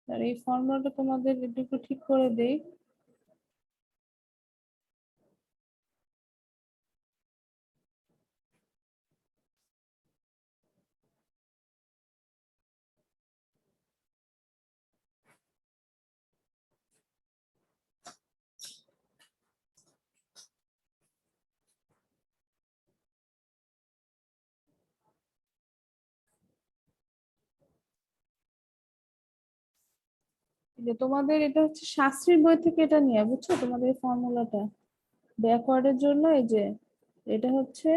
আর এই ফর্মুলাটা তোমাদের একটু ঠিক করে দেই। যে তোমাদের এটা হচ্ছে শাস্ত্রীর বই থেকে এটা নিয়ে, বুঝছো? তোমাদের এই ফর্মুলাটা ব্যাকওয়ার্ডের জন্য এই যে এটা হচ্ছে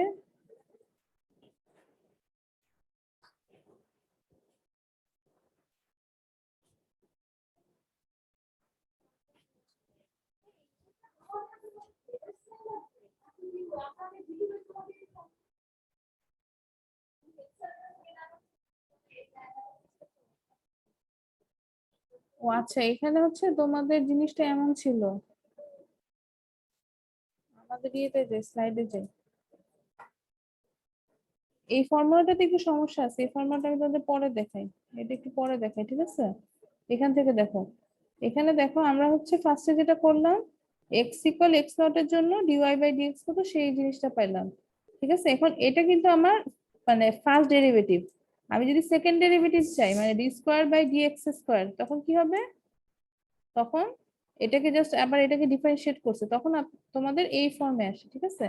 ও আচ্ছা, এখানে হচ্ছে তোমাদের জিনিসটা এমন ছিল, আমাদের ইয়েতে যে স্লাইডে যে এই ফর্মুলাটাতে একটু সমস্যা আছে, এই ফর্মুলাটা আমি তোমাদের পরে দেখাই, এটা একটু পরে দেখাই, ঠিক আছে? এখান থেকে দেখো, এখানে দেখো আমরা হচ্ছে ফার্স্টে যেটা করলাম, এক্স ইকুয়াল এক্স নট এর জন্য ডিওয়াই বাই ডিএক্স কত সেই জিনিসটা পাইলাম, ঠিক আছে? এখন এটা কিন্তু আমার মানে ফার্স্ট ডেরিভেটিভ, আমি যদি সেকেন্ড ডেরিভেটিভ চাই মানে d square by dx square, তখন কি হবে? তখন এটাকে জাস্ট আবার এটাকে ডিফারেন্সিয়েট করছে, তখন তোমাদের এই ফর্মে আসে, ঠিক আছে?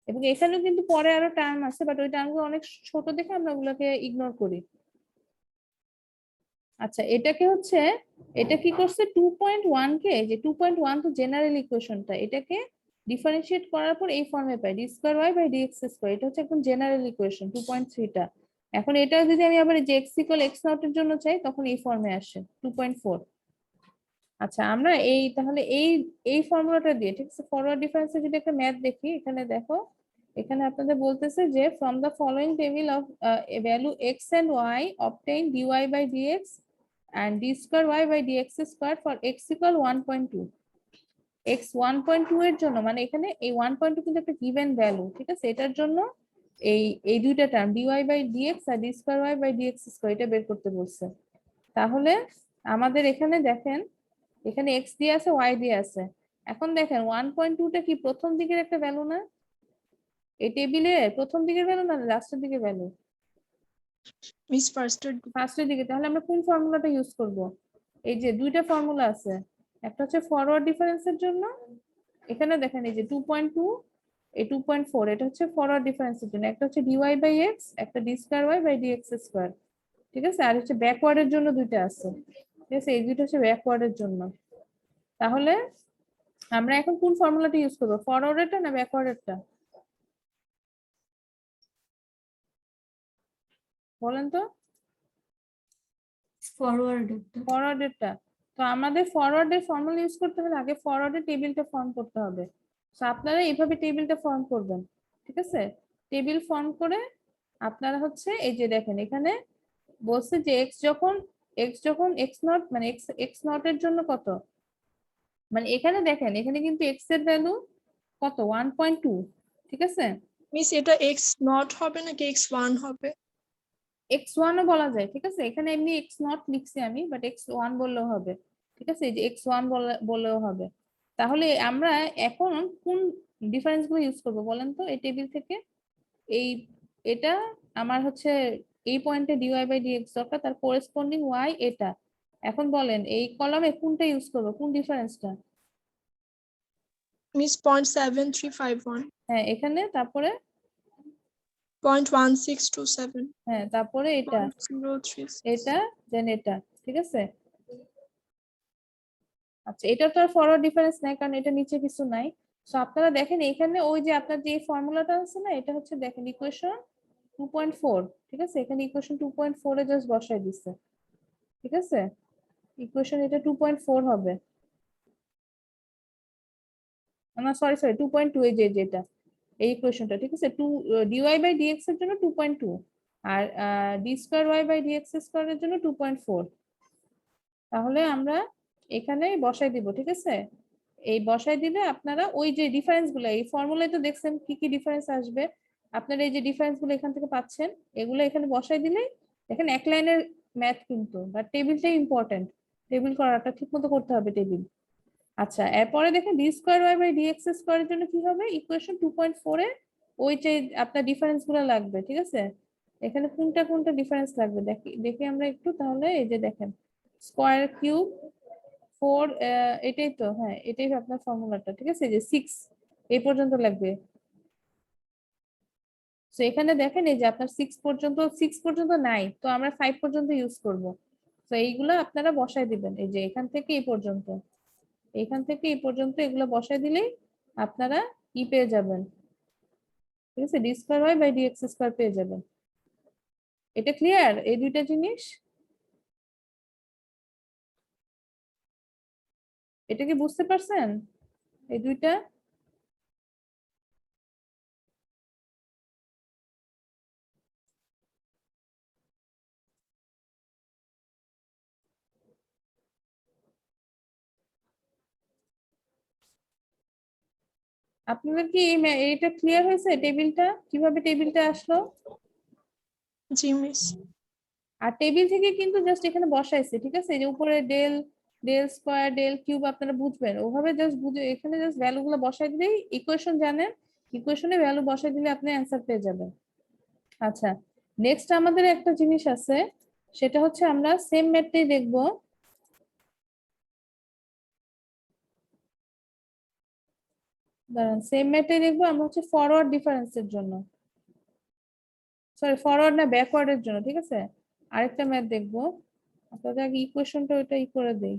এবং এখানেও কিন্তু পরে আরো টার্ম আছে, বাট ওই টার্মগুলো অনেক ছোট দেখে আমরা ওগুলোকে ইগনোর করি। আচ্ছা, এটাকে হচ্ছে এটা কি করছে 2.1 কে, যে 2.1 তো জেনারেল ইকুয়েশনটা, এটাকে ডিফারেন্সিয়েট করার পর এই ফর্মে পাই d square y by dx square, এটা হচ্ছে একদম জেনারেল ইকুয়েশন 2.3 টা। এখন এটা যদি আমি আবার যে এক্স ইকুয়াল এক্স নট এর জন্য চাই তখন এই ফর্মে আসে 2.4, আচ্ছা আমরা এই তাহলে এই ফর্মুলাটা দিয়ে, ঠিক আছে, ফরওয়ার্ড ডিফারেন্সে যদি একটা ম্যাথ দেখি, এখানে দেখো, এখানে আপনাদের বলতেছে যে from the following table of value x and y obtain dy by dx and d square y by dx square for x equal 1.2, x 1.2 এর জন্য, মানে এখানে এই 1.2 কিন্তু একটা গিভেন ভ্যালু, ঠিক আছে, এটার জন্য এই এই দুইটা টার্ম dy by dx আর d square y by dx square এটা বের করতে বলছে। তাহলে আমাদের এখানে দেখেন, এখানে x দিয়ে আছে, y দিয়ে আছে। এখন দেখেন 1.2টা কি প্রথম দিকের একটা ভ্যালু না? এই টেবিলে প্রথম দিকের ভ্যালু না লাস্টের দিকের ভ্যালু? মিস ফার্স্টের ফার্স্টের দিকে। তাহলে আমরা কোন ফর্মুলাটা ইউজ করব? এই যে দুইটা ফর্মুলা আছে, একটা হচ্ছে ফরওয়ার্ড ডিফারেন্সের জন্য, এখানে দেখেন এই যে 2.2, এই 2.4, এটা হচ্ছে ফরওয়ার্ড ডিফারেন্সের জন্য, একটা হচ্ছে dy বাই x, একটা d square y by dx square, ঠিক আছে, আর হচ্ছে ব্যাকওয়ার্ডের জন্য দুইটা আছে, ঠিক আছে, এই দুইটা হচ্ছে ব্যাকওয়ার্ডের জন্য। তাহলে আমরা এখন কোন ফর্মুলাটা ইউজ করব, ফরওয়ার্ডেরটা না ব্যাকওয়ার্ডেরটা? বলেন তো। ফরওয়ার্ড ফরওয়ার্ডেরটা। তো আমাদের ফরওয়ার্ডের ফর্মুলা ইউজ করতে হলে আগে ফরওয়ার্ডের টেবিলটা ফর্ম করতে হবে। তো আপনারা এইভাবে টেবিলটা ফর্ম করবেন, ঠিক আছে, টেবিল ফর্ম করে আপনারা হচ্ছে এই যে দেখেন এখানে বলছে যে এক্স নট মানে এক্স নট এর জন্য কত, মানে এখানে দেখেন এখানে কিন্তু এক্স এর ভ্যালু কত 1.2, ঠিক আছে, মিস এটা এক্স নট হবে নাকি এক্স ওয়ান হবে? এক্স ওয়ানও বলা যায়, ঠিক আছে, এখানে এমনি এক্স নট লিখছি আমি, বাট এক্স ওয়ান বললেও হবে, ঠিক আছে, এই যে এক্স ওয়ান বললেও হবে। তাহলে আমরা এখন কোন ডিফারেন্স গুলো ইউজ করবো বলেন তো এই টেবিল থেকে? এই এটা আমার হচ্ছে এই পয়েন্টে ডিওয়াই বাই ডিএক্স দরকার, তার কোরেসপন্ডিং ওয়াই এটা। এখন বলেন এই কলামে কোনটা ইউজ করবো, কোন ডিফারেন্সটা? মিস 0.7351, হ্যাঁ এখানে, তারপরে 0.1627, হ্যাঁ তারপরে এটা, 0.036। এটা, দেন এটা, ঠিক আছে। আচ্ছা এটা তো আর ফরওয়ার্ড ডিফারেন্স নাই কারণ এটা নিচে কিছু নাই। সো আপনারা দেখেন এখানে ওই যে আপনার যে ফর্মুলাটা আছে না, এটা হচ্ছে দেখেন ইকুয়েশন 2.4, ঠিক আছে, এখানে ইকুয়েশন 2.4 এ জাস্ট বসাই দিচ্ছে, ঠিক আছে, ইকুয়েশন এটা 2.4 হবে, না সরি সরি 2.2, এই যে যেটা এই ইকুয়েশনটা, ঠিক আছে, 2 ডিওয়াই বাই ডিএক্স এর জন্য 2.2 আর d square y by dx square এর জন্য 2.4। তাহলে আমরা এখানে বসাই দিব, ঠিক আছে, এই বসাই দিলে আপনারা ওই যে ডিফারেন্স গুলো এই ফর্মুলায় তো দেখছেন কি কি ডিফারেন্স আসবে, আপনারা এই যে ডিফারেন্স গুলো এখান থেকে পাচ্ছেন এগুলো এখানে বসাই দিলেই দেখেন এক লাইনের ম্যাথ কিন্তু, বাট টেবিলটাই ইম্পর্টেন্ট, টেবিল করাটা ঠিক মতো করতে হবে টেবিল। আচ্ছা এরপরে দেখেন d square y by dx স্কয়ারের জন্য কি হবে, ইকুয়েশন 2.4 এ ওই যে আপনার ডিফারেন্স গুলো লাগবে, ঠিক আছে, এখানে কোনটা কোনটা ডিফারেন্স লাগবে দেখি দেখি আমরা একটু, তাহলে এই যে দেখেন স্কয়ার কিউব 4, এটাই তো, হ্যাঁ এটাই আপনার ফর্মুলাটা, ঠিক আছে, এই যে 6 এই পর্যন্ত লাগবে। তো এখানে দেখেন এই যে আপনার 6 পর্যন্ত নাই, তো আমরা 5 পর্যন্ত ইউজ করব। তো এইগুলো আপনারা বসায় দিবেন, এই যে এখান থেকে এই পর্যন্ত, এখান থেকে এই পর্যন্ত এগুলো বসায় দিলেই আপনারা কি পেয়ে যাবেন, ঠিক আছে, d square y by dx square পেয়ে যাবেন। এটা ক্লিয়ার এই দুইটা জিনিস? এটা কি বুঝতে পারছেন এই দুইটা? আপনাদের কি এইটা ক্লিয়ার হয়েছে, টেবিলটা কিভাবে টেবিলটা আসলো? জি মিস। আর টেবিল থেকে কিন্তু জাস্ট এখানে বসাইছে, ঠিক আছে, এই যে উপরে del del square del cube আপনারা বুঝবেন ওভাবে, জাস্ট বুঝে এখানে জাস্ট ভ্যালু গুলো বসাই দিলেই ইকুয়েশন জানেন, ইকুয়েশনে ভ্যালু বসাই দিলে আপনি অ্যান্সার পেয়ে যাবেন। আচ্ছা নেক্সট আমাদের একটা জিনিস আছে, সেটা হচ্ছে আমরা সেম ম্যাথটাই দেখবো। দাঁড়ান সেম ম্যাথটাই দেখবো আমরা হচ্ছে ফরওয়ার্ড ডিফারেন্সের জন্য, সরি ফরওয়ার্ড না ব্যাকওয়ার্ডের জন্য, ঠিক আছে, আরেকটা ম্যাথ দেখবো। আপনাদের আগে ইকুয়েশনটা ওইটা করে দেই।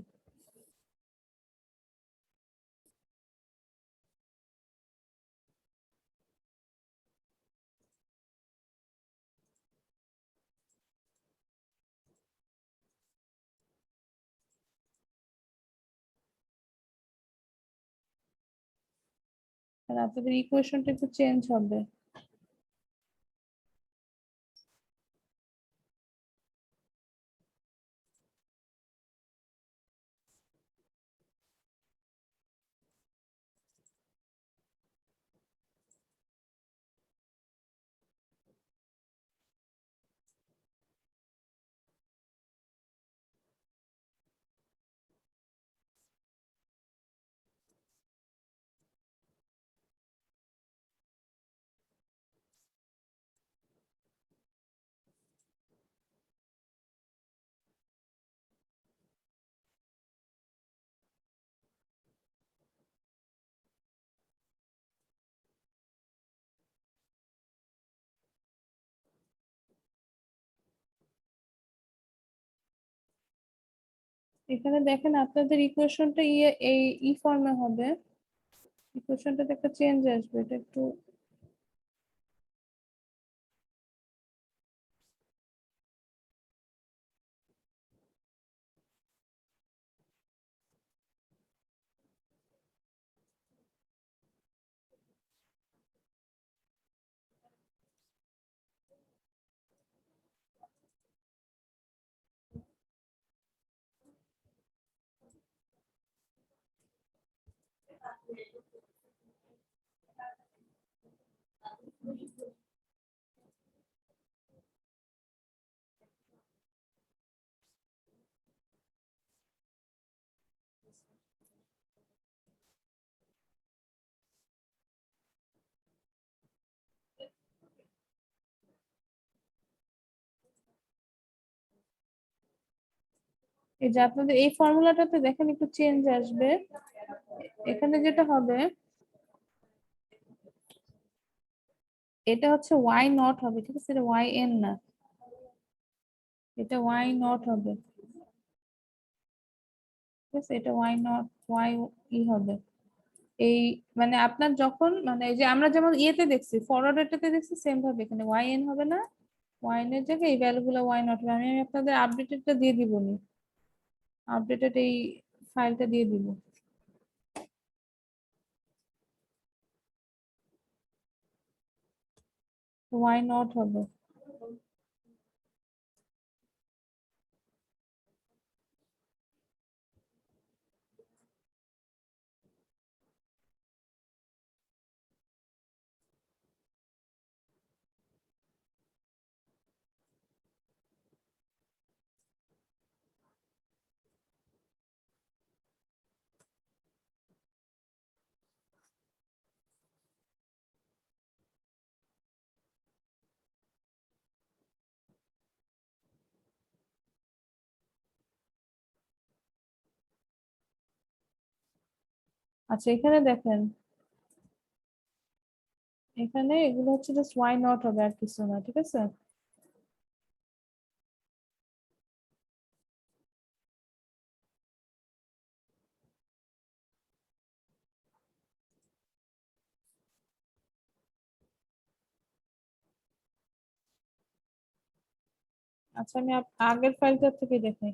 তাহলে আপনাদের ইকুয়েশনটা একটু চেঞ্জ হবে। এখানে দেখেন আপনাদের ইকুয়েশনটা এই ফর্মে হবে। ইকুয়েশনটাতে একটা চেঞ্জ আসবে, এটা একটু এই যে আপনাদের এই ফর্মুলাটাতে দেখেন একটু চেঞ্জ আসবে। এখানে যেটা হবে, এটা হচ্ছে ওয়াই নট হবে, ঠিক আছে? এটা ওয়াই এন না, এটা ওয়াই নট হবে, ঠিক আছে? এটা ওয়াই নট ওয়াই ই হবে। এই মানে আপনার যখন মানে এই যে আমরা যেমন ইয়েতে দেখছি, ফরওয়ার্ডেরটাতে দেখছি, সেম ভাবে এখানে ওয়াই এন হবে না, ওয়াই এন এর জায়গায় এই ভ্যালুগুলো ওয়াই নট হবে। আমি আপনাদের আপডেটেডটা দিয়ে দিব নি, আপডেটেড এই ফাইলটা দিয়ে দিব। ওয়াই নট হবে। আচ্ছা এখানে দেখেন, এখানে এগুলো হচ্ছে জাস্ট ওয়াই নট হবে, আর কিছু না, ঠিক আছে? আচ্ছা আমি আগের ফাইলটা থেকে দেখাই।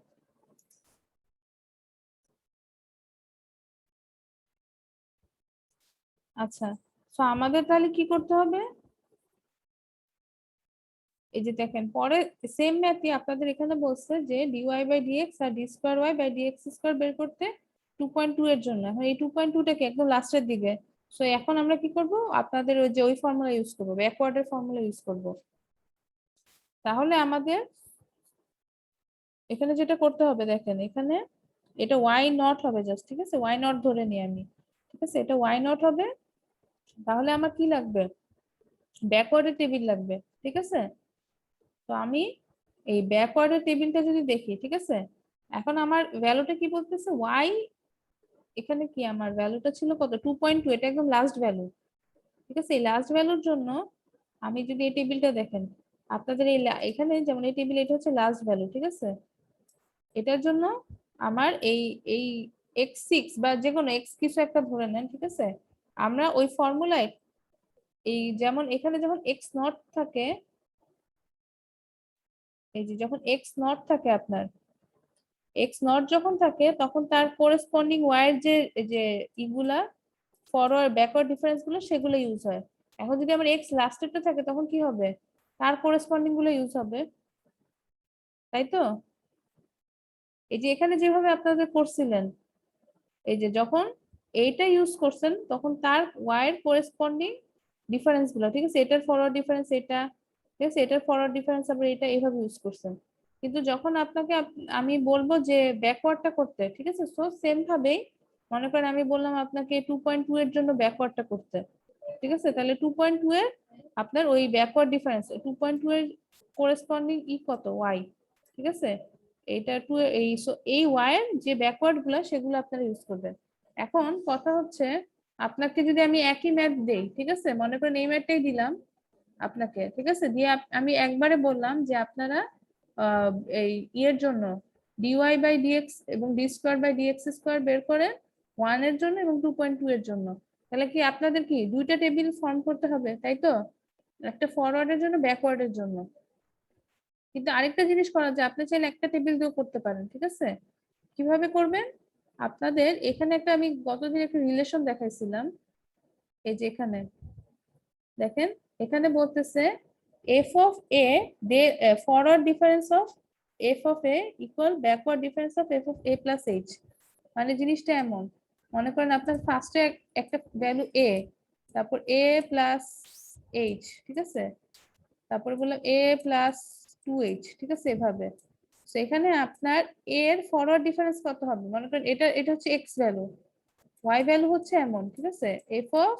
আচ্ছা, তো আমাদের তাহলে কি করতে হবে? এই যে দেখেন পরে সেম ম্যাথই আপনাদের এখানে বলছে যে ডিওয়াই বাই ডিএক্স আর d square y by dx square বের করতে 2.2 এর জন্য। এখন এই 2.2টাকে একদম লাস্টের দিকে, সো এখন আমরা কি করব, আপনাদের ওই যে ওই ফর্মুলা ইউজ করবো, ব্যাকওয়ার্ডের ফর্মুলা ইউজ করব। তাহলে আমাদের এখানে যেটা করতে হবে দেখেন, এখানে এটা ওয়াই নট হবে জাস্ট, ঠিক আছে? ওয়াই নট ধরে নিই আমি, ঠিক আছে? এটা ওয়াই নট হবে। তাহলে আমার কি লাগবে? ব্যাকওয়ার্ডের টেবিল লাগবে, ঠিক আছে? তো আমি এই ব্যাকওয়ার্ডের টেবিলটা যদি দেখি, ঠিক আছে? এখন আমার ভ্যালুটা কি বলতেছে, ওয়াই এখানে কি আমার ভ্যালুটা ছিল কত, 2.2, এটা একদম লাস্ট ভ্যালু, ঠিক আছে? এই লাস্ট ভ্যালুর জন্য আমি যদি এই টেবিলটা দেখেন, আপনাদের এখানে যেমন এই টেবিল, এটা হচ্ছে লাস্ট ভ্যালু, ঠিক আছে? এটার জন্য আমার এই এই x6 বা যে কোনো x কিছু একটা ধরে নেন, ঠিক আছে? আমরা ওই ফর্মুলায় এই যেমন এখানে যখন x নট থাকে, এই যে যখন x নট থাকে আপনার, এক্স নট যখন থাকে তখন তার কোরেসপন্ডিং ওয়াই এর যে যে ইগুলা ফরওয়ার্ড ব্যাকওয়ার্ড ডিফারেন্স গুলো সেগুলো ইউজ হয়। এখন যদি আমার এক্স লাস্টেরটা থাকে তখন কি হবে, তার করেসপন্ডিং গুলো ইউজ হবে, তাই তো? এই যে এখানে যেভাবে আপনাদের করছিলেন, এই যে যখন এইটা ইউজ করছেন তখন তার ওয়াই এর করেসপন্ডিং ডিফারেন্স গুলো, ঠিক আছে, এটার ফরওয়ার্ড ডিফারেন্স এটা, ঠিক আছে, এটার ফরওয়ার্ড ডিফারেন্স আবার এটা, এইভাবে ইউজ করছেন। কিন্তু যখন আপনাকে আমি বলবো যে ব্যাকওয়ার্ডটা করতে, ঠিক আছে, সো সেম ভাবেই মনে করেন আমি বললাম আপনাকে 2.2 এর জন্য ব্যাকওয়ার্ডটা করতে, ঠিক আছে, তাহলে 2.2 এর আপনার ওই ব্যাকওয়ার্ড ডিফারেন্স 2.2 এর করেসপন্ডিং ই কত, ওয়াই, ঠিক আছে, এইটা 2 এই এই ওয়াই এর যে ব্যাকওয়ার্ড গুলো সেগুলো আপনারা ইউজ করবেন। এখন কথা হচ্ছে আপনাকে যদি আমি একই ম্যাথ দেই, ঠিক আছে, মনে করেন এই ম্যাথটাই দিলাম আপনাকে, ঠিক আছে, দিয়ে আমি একবারে বললাম যে আপনারা এই এর জন্য ডিওয়াই বাই ডিএক্স এবং d square by dx square বের করে 1 এর জন্য এবং 2.2 এর জন্য, তাহলে কি আপনাদের কি দুইটা টেবিল ফর্ম করতে হবে, তাই তো? একটা ফরওয়ার্ডের জন্য, ব্যাকওয়ার্ডের জন্য। কিন্তু আরেকটা জিনিস করা যায়, আপনি চাইলে একটা টেবিল দিয়েও করতে পারেন, ঠিক আছে। কিভাবে করবেন, আপনাদের এখানে একটা আমি গতদিন একটা রিলেশন দেখাইছিলাম, এই যে এখানে দেখেন, এখানে বলতেছে F of A forward difference of F of A equal backward difference of F of a plus H. মানে জিনিসটা এমন, মনে করেন আপনার ফার্স্টে একটা ভ্যালু এ, তারপর এ প্লাস এইচ, ঠিক আছে, তারপরে বললাম এ প্লাস 2h, ঠিক আছে, এভাবে। তো এখানে আপনার a এর ফরওয়ার্ড ডিফারেন্স কত হবে, মনে করেন এটা এটা হচ্ছে x ভ্যালু, y ভ্যালু হচ্ছে এমন, ঠিক আছে, f of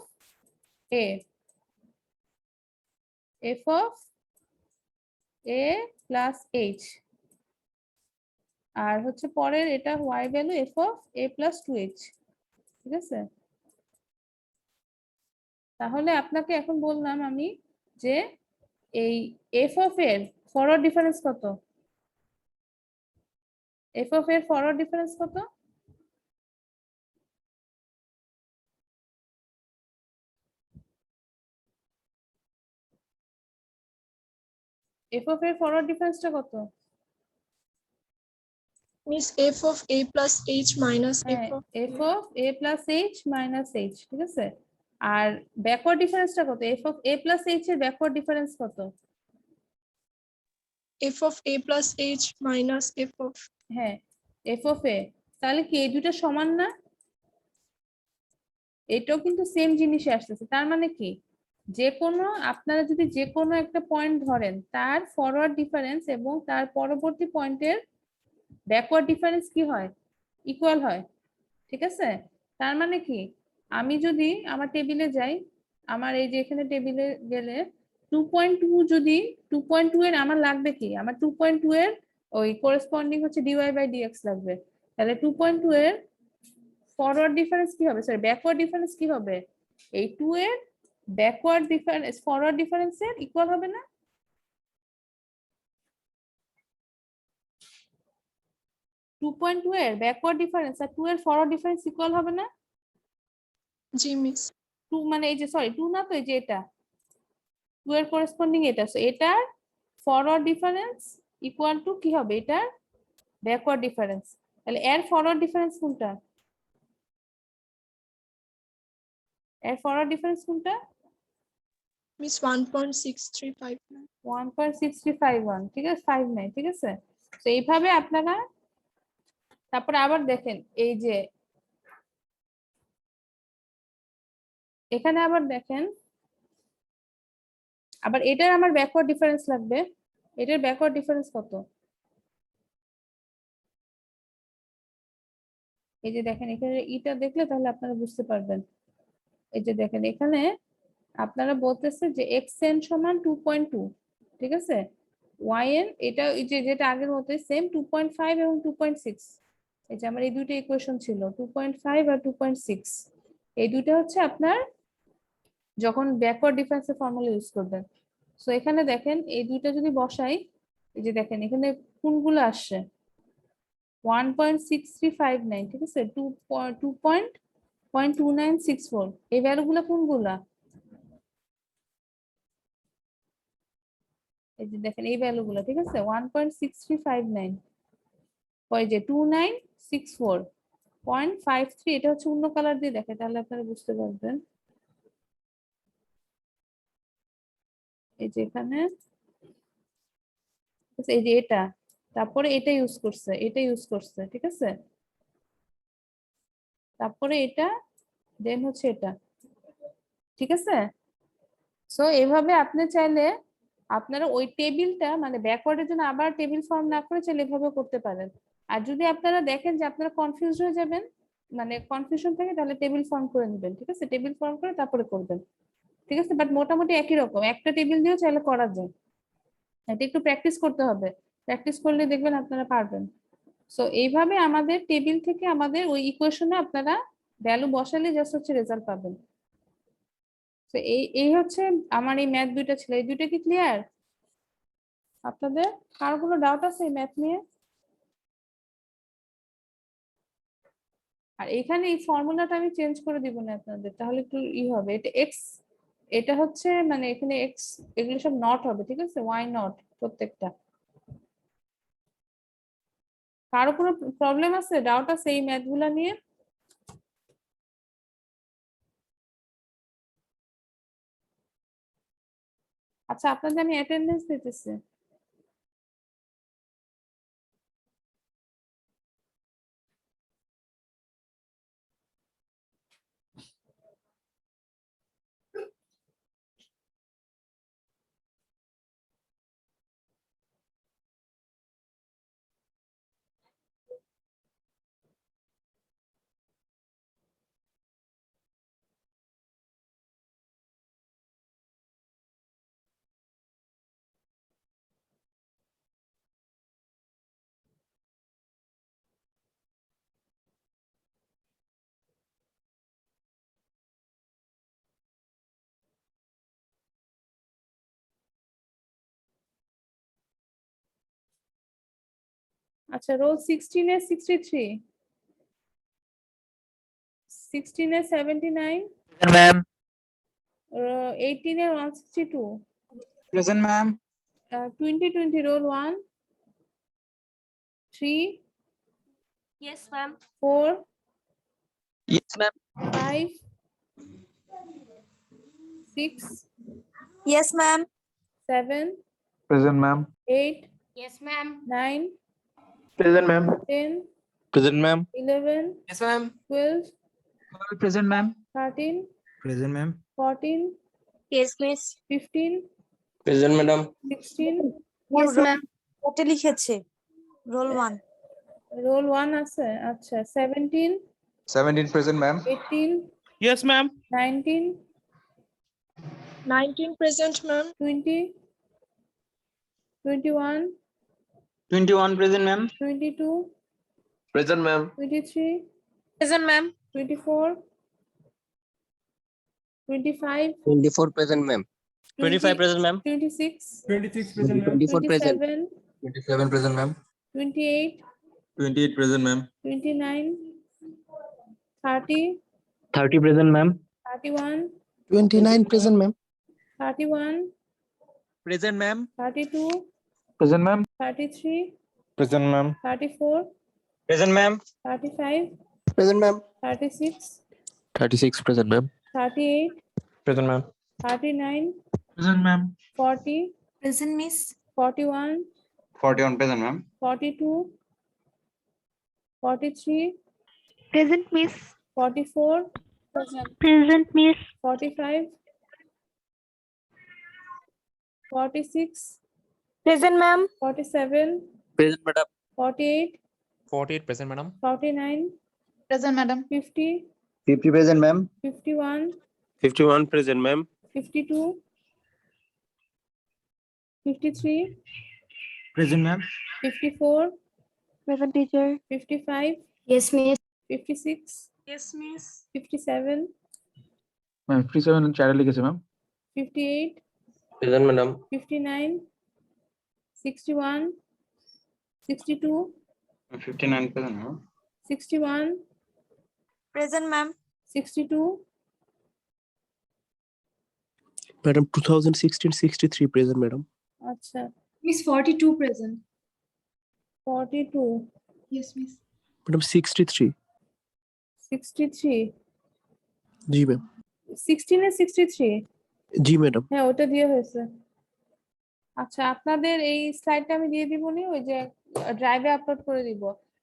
a, f of a plus h, আর হচ্ছে পরের এটা y value f of a plus 2h, ঠিক আছে। তাহলে আপনাকে এখন বললাম আমি যে এই f অফ এর ফরওয়ার্ড ডিফারেন্স কত, f অফ এর ফরওয়ার্ড ডিফারেন্স কত, f অফ এর ফরওয়ার্ড ডিফারেন্সটা কত? Miss f of a plus h minus f হ্যাঁ, of f of a plus h minus h, ঠিক আছে। আর ব্যাকওয়ার্ড ডিফারেন্সটা কত, f of a plus h এর ব্যাকওয়ার্ড ডিফারেন্স কত? F of a plus h minus f of হ্যাঁ, f of a, তাহলে কি এই দুটো সমান না? এটাও কিন্তু সেম জিনিসে আসতেছে, তার মানে কি যে কোনো আপনারা যদি যে কোনো একটা পয়েন্ট ধরেন তার ফরওয়ার্ড ডিফারেন্স এবং তার পরবর্তী পয়েন্টের ব্যাকওয়ার্ড ডিফারেন্স কি হয়, ইকুয়াল হয়, ঠিক আছে। তার মানে কি আমি যদি আমার টেবিলে যাই, আমার এই যে এখানে টেবিলে গেলে 2.2, যদি 2.2 এর আমার লাগবে কি, আমার 2.2 এর ওই করেসপন্ডিং হচ্ছে ডিওয়াই বাই ডিএক্স লাগবে, তাহলে 2.2 এর ফরওয়ার্ড ডিফারেন্স কি হবে, সরি ব্যাকওয়ার্ড ডিফারেন্স কি হবে, এই 2 এর ব্যাকওয়ার্ড ডিফারেন্স ফরওয়ার্ড ডিফারেন্সের ইকুয়াল হবে না? 2.2 এর ব্যাকওয়ার্ড ডিফারেন্স আর 2 এর ফরওয়ার্ড ডিফারেন্স ইকুয়াল হবে না? জি মিস 2 মানে এই যে সরি 2 না তো, এই যে এটা 2 এর করেসপন্ডিং এটা, সো এটার ফরওয়ার্ড ডিফারেন্স ইকুয়াল টু কি হবে, এটার ব্যাকওয়ার্ড ডিফারেন্স। তাহলে এর ফরওয়ার্ড ডিফারেন্স কোনটা, এর ফরওয়ার্ড ডিফারেন্স কোনটা? মিস 1.6359 1.6351, ঠিক আছে, 59, ঠিক আছে। তো এইভাবে আপনারা তারপরে আবার দেখেন এই যে এখানে আবার দেখেন, আবার এটার আমার ব্যাকওয়ার্ড ডিফারেন্স লাগবে, এটার ব্যাকওয়ার্ড ডিফারেন্স কত, এই যে দেখেন এখানে এটা দেখলে তাহলে আপনারা বুঝতে পারবেন। এই যে দেখেন এখানে আপনারা বলতেছে যে xn সমান 2.2, ঠিক আছে, yn এটা এই যে যেটা আগের মতোই সেম 2.5 এবং 2.6, এই যে আমার এই দুইটা ইকুয়েশন ছিল 2.5 আর 2.6, এই দুইটা হচ্ছে আপনার যখন ব্যাকওয়ার্ড ডিফারেন্সের ফর্মুলা ইউজ করবেন। সো এখানে দেখেন এই দুইটা যদি বসাই, এই যে দেখেন এখানে কোনগুলো আসছে 1.6359, ঠিক আছে, 2.2964, এই ভ্যালুগুলো কোনগুলা, এই যে দেখেন এই ভ্যালুগুলো, ঠিক আছে, 1.6359, ওই যে 2964, 0.53 এটা হচ্ছে অন্য কালার দিয়ে দেখে, তাহলে আপনারা বুঝতে পারবেন। এই যে এখানে এই যে এটা, তারপরে এটা ইউজ করছে, এটা ইউজ করছে, ঠিক আছে, তারপরে এটা, দেন হচ্ছে এটা, ঠিক আছে। সো এইভাবে আপনি চাইলে আপনারা ওই টেবিলটা মানে ব্যাকওয়ার্ডের জন্য আবার টেবিল ফর্ম না করে চাইলে এভাবে করতে পারেন। আর যদি আপনারা দেখেন যে আপনারা কনফিউজ হয়ে যাবেন, মানে কনফিউশন থাকে, তাহলে টেবিল ফর্ম করে নেবেন, ঠিক আছে, টেবিল ফর্ম করে তারপরে করবেন, ঠিক আছে। বাট মোটামুটি একই রকম, একটা টেবিল দিয়েও চাইলে করা যায়। এটা একটু প্র্যাকটিস করতে হবে, প্র্যাকটিস করলে দেখবেন আপনারা পারবেন। সো এইভাবে আমাদের টেবিল থেকে আমাদের ওই ইকুয়েশনে আপনারা ভ্যালু বসালে জাস্ট হচ্ছে রেজাল্ট পাবেন। তো এই হচ্ছে আমার এই ম্যাথ দুইটা ছিল, এই দুইটা কি ক্লিয়ার? আপনাদের কারো কোনো ডাউট আছে এই ম্যাথ নিয়ে? আর এখানে এই ফর্মুলাটা আমি চেঞ্জ করে দিব না আপনাদের, তাহলে একটু হবে, এটা এক্স, এটা হচ্ছে মানে এখানে এক্স, এগুলো সব নট হবে, ঠিক আছে, ওয়াই নট প্রত্যেকটা। কারো কোনো প্রবলেম আছে, ডাউট আছে এই ম্যাথ গুলা নিয়ে? আচ্ছা, আপনাদের আমি অ্যাটেন্ডেন্স দিতেছি। আচ্ছা, রোল 16 এ 63, 16 এ 79, ma'am. 18 এ 162, Present, ma'am. 2020 রোল 1, 3, Yes, ma'am. 4, Yes, ma'am. 5, 6, Yes, ma'am. 7, Present, ma'am. 8, Yes, ma'am. 9, Present, ma'am. 10, Present, ma'am. 11, Yes, ma'am. 12, Present, ma'am. 13, Present, ma'am. 14, Yes, miss. 15, Present, madam. 16, Yes, ma'am. ওটা লিখেছে role 1 role 1 আছে, আচ্ছা, 17, 17 present, ma'am. 18, Yes, ma'am. 19, 19 present, ma'am. 20, 21, 21 present, ma'am. 22, Present, ma'am. 23, present ma'am 24, 25, 24 present, ma'am. 25 present, ma'am. 26, 26 present, ma'am. 24 present. 27, 27 present, ma'am. 28, 28 present, ma'am. 29, 30, 30 present, ma'am. 31, 29 present, ma'am. 31, Present, ma'am. 32, Present, ma'am. 33, Present, ma'am. 34, Present, ma'am. 35, Present, ma'am. 36, 36 present, ma'am. 38, Present, ma'am. 39, Present, ma'am. 40, present miss 41, 41 present, ma'am. 42, 43, present miss 44, present miss 45, 46, present ma'am 47, Present, madam. 48, 48 present, madam. 49, present madam 50, 50 present, ma'am. 51, 51 present, ma'am. 52, 53, Present, ma'am. 54, present teacher 55, yes miss 56, Yes, miss. 57, Ma'am, 57 chair লিখেছে, ma'am. 58, Present, madam. 59, 61, 62, 59 present, ma'am. 61, present ma'am 62, Madam, 2016 63 present, madam. আচ্ছা, miss 42 present 42, yes miss Madam, 63. 63 জি ma'am 16 এ 63 জি madam হ্যাঁ ওটা দিয়ে হয়েছে। আচ্ছা আপনাদের এই স্লাইডটা আমি দিয়ে দিব নি, ওই যে ড্রাইভে আপলোড করে দিব।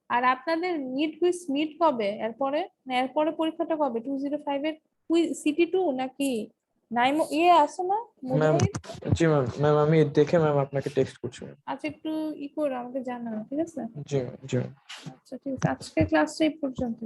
আর আপনাদের মিড কুইজ মিড কবে? এরপরে না এরপরে পরীক্ষাটা কবে? 205 এর কুইজ সিটি 2 নাকি নাইমো আছে না মুজাহিদ? জি ম্যাম, ম্যাম আমি দেখে ম্যাম আপনাকে টেক্সট করছি ম্যাম। আচ্ছা একটু করে আমাকে জানাও, ঠিক আছে? জি ম্যাম, জি ম্যাম। আচ্ছা ঠিক আছে, আজকে ক্লাসটা এই পর্যন্ত।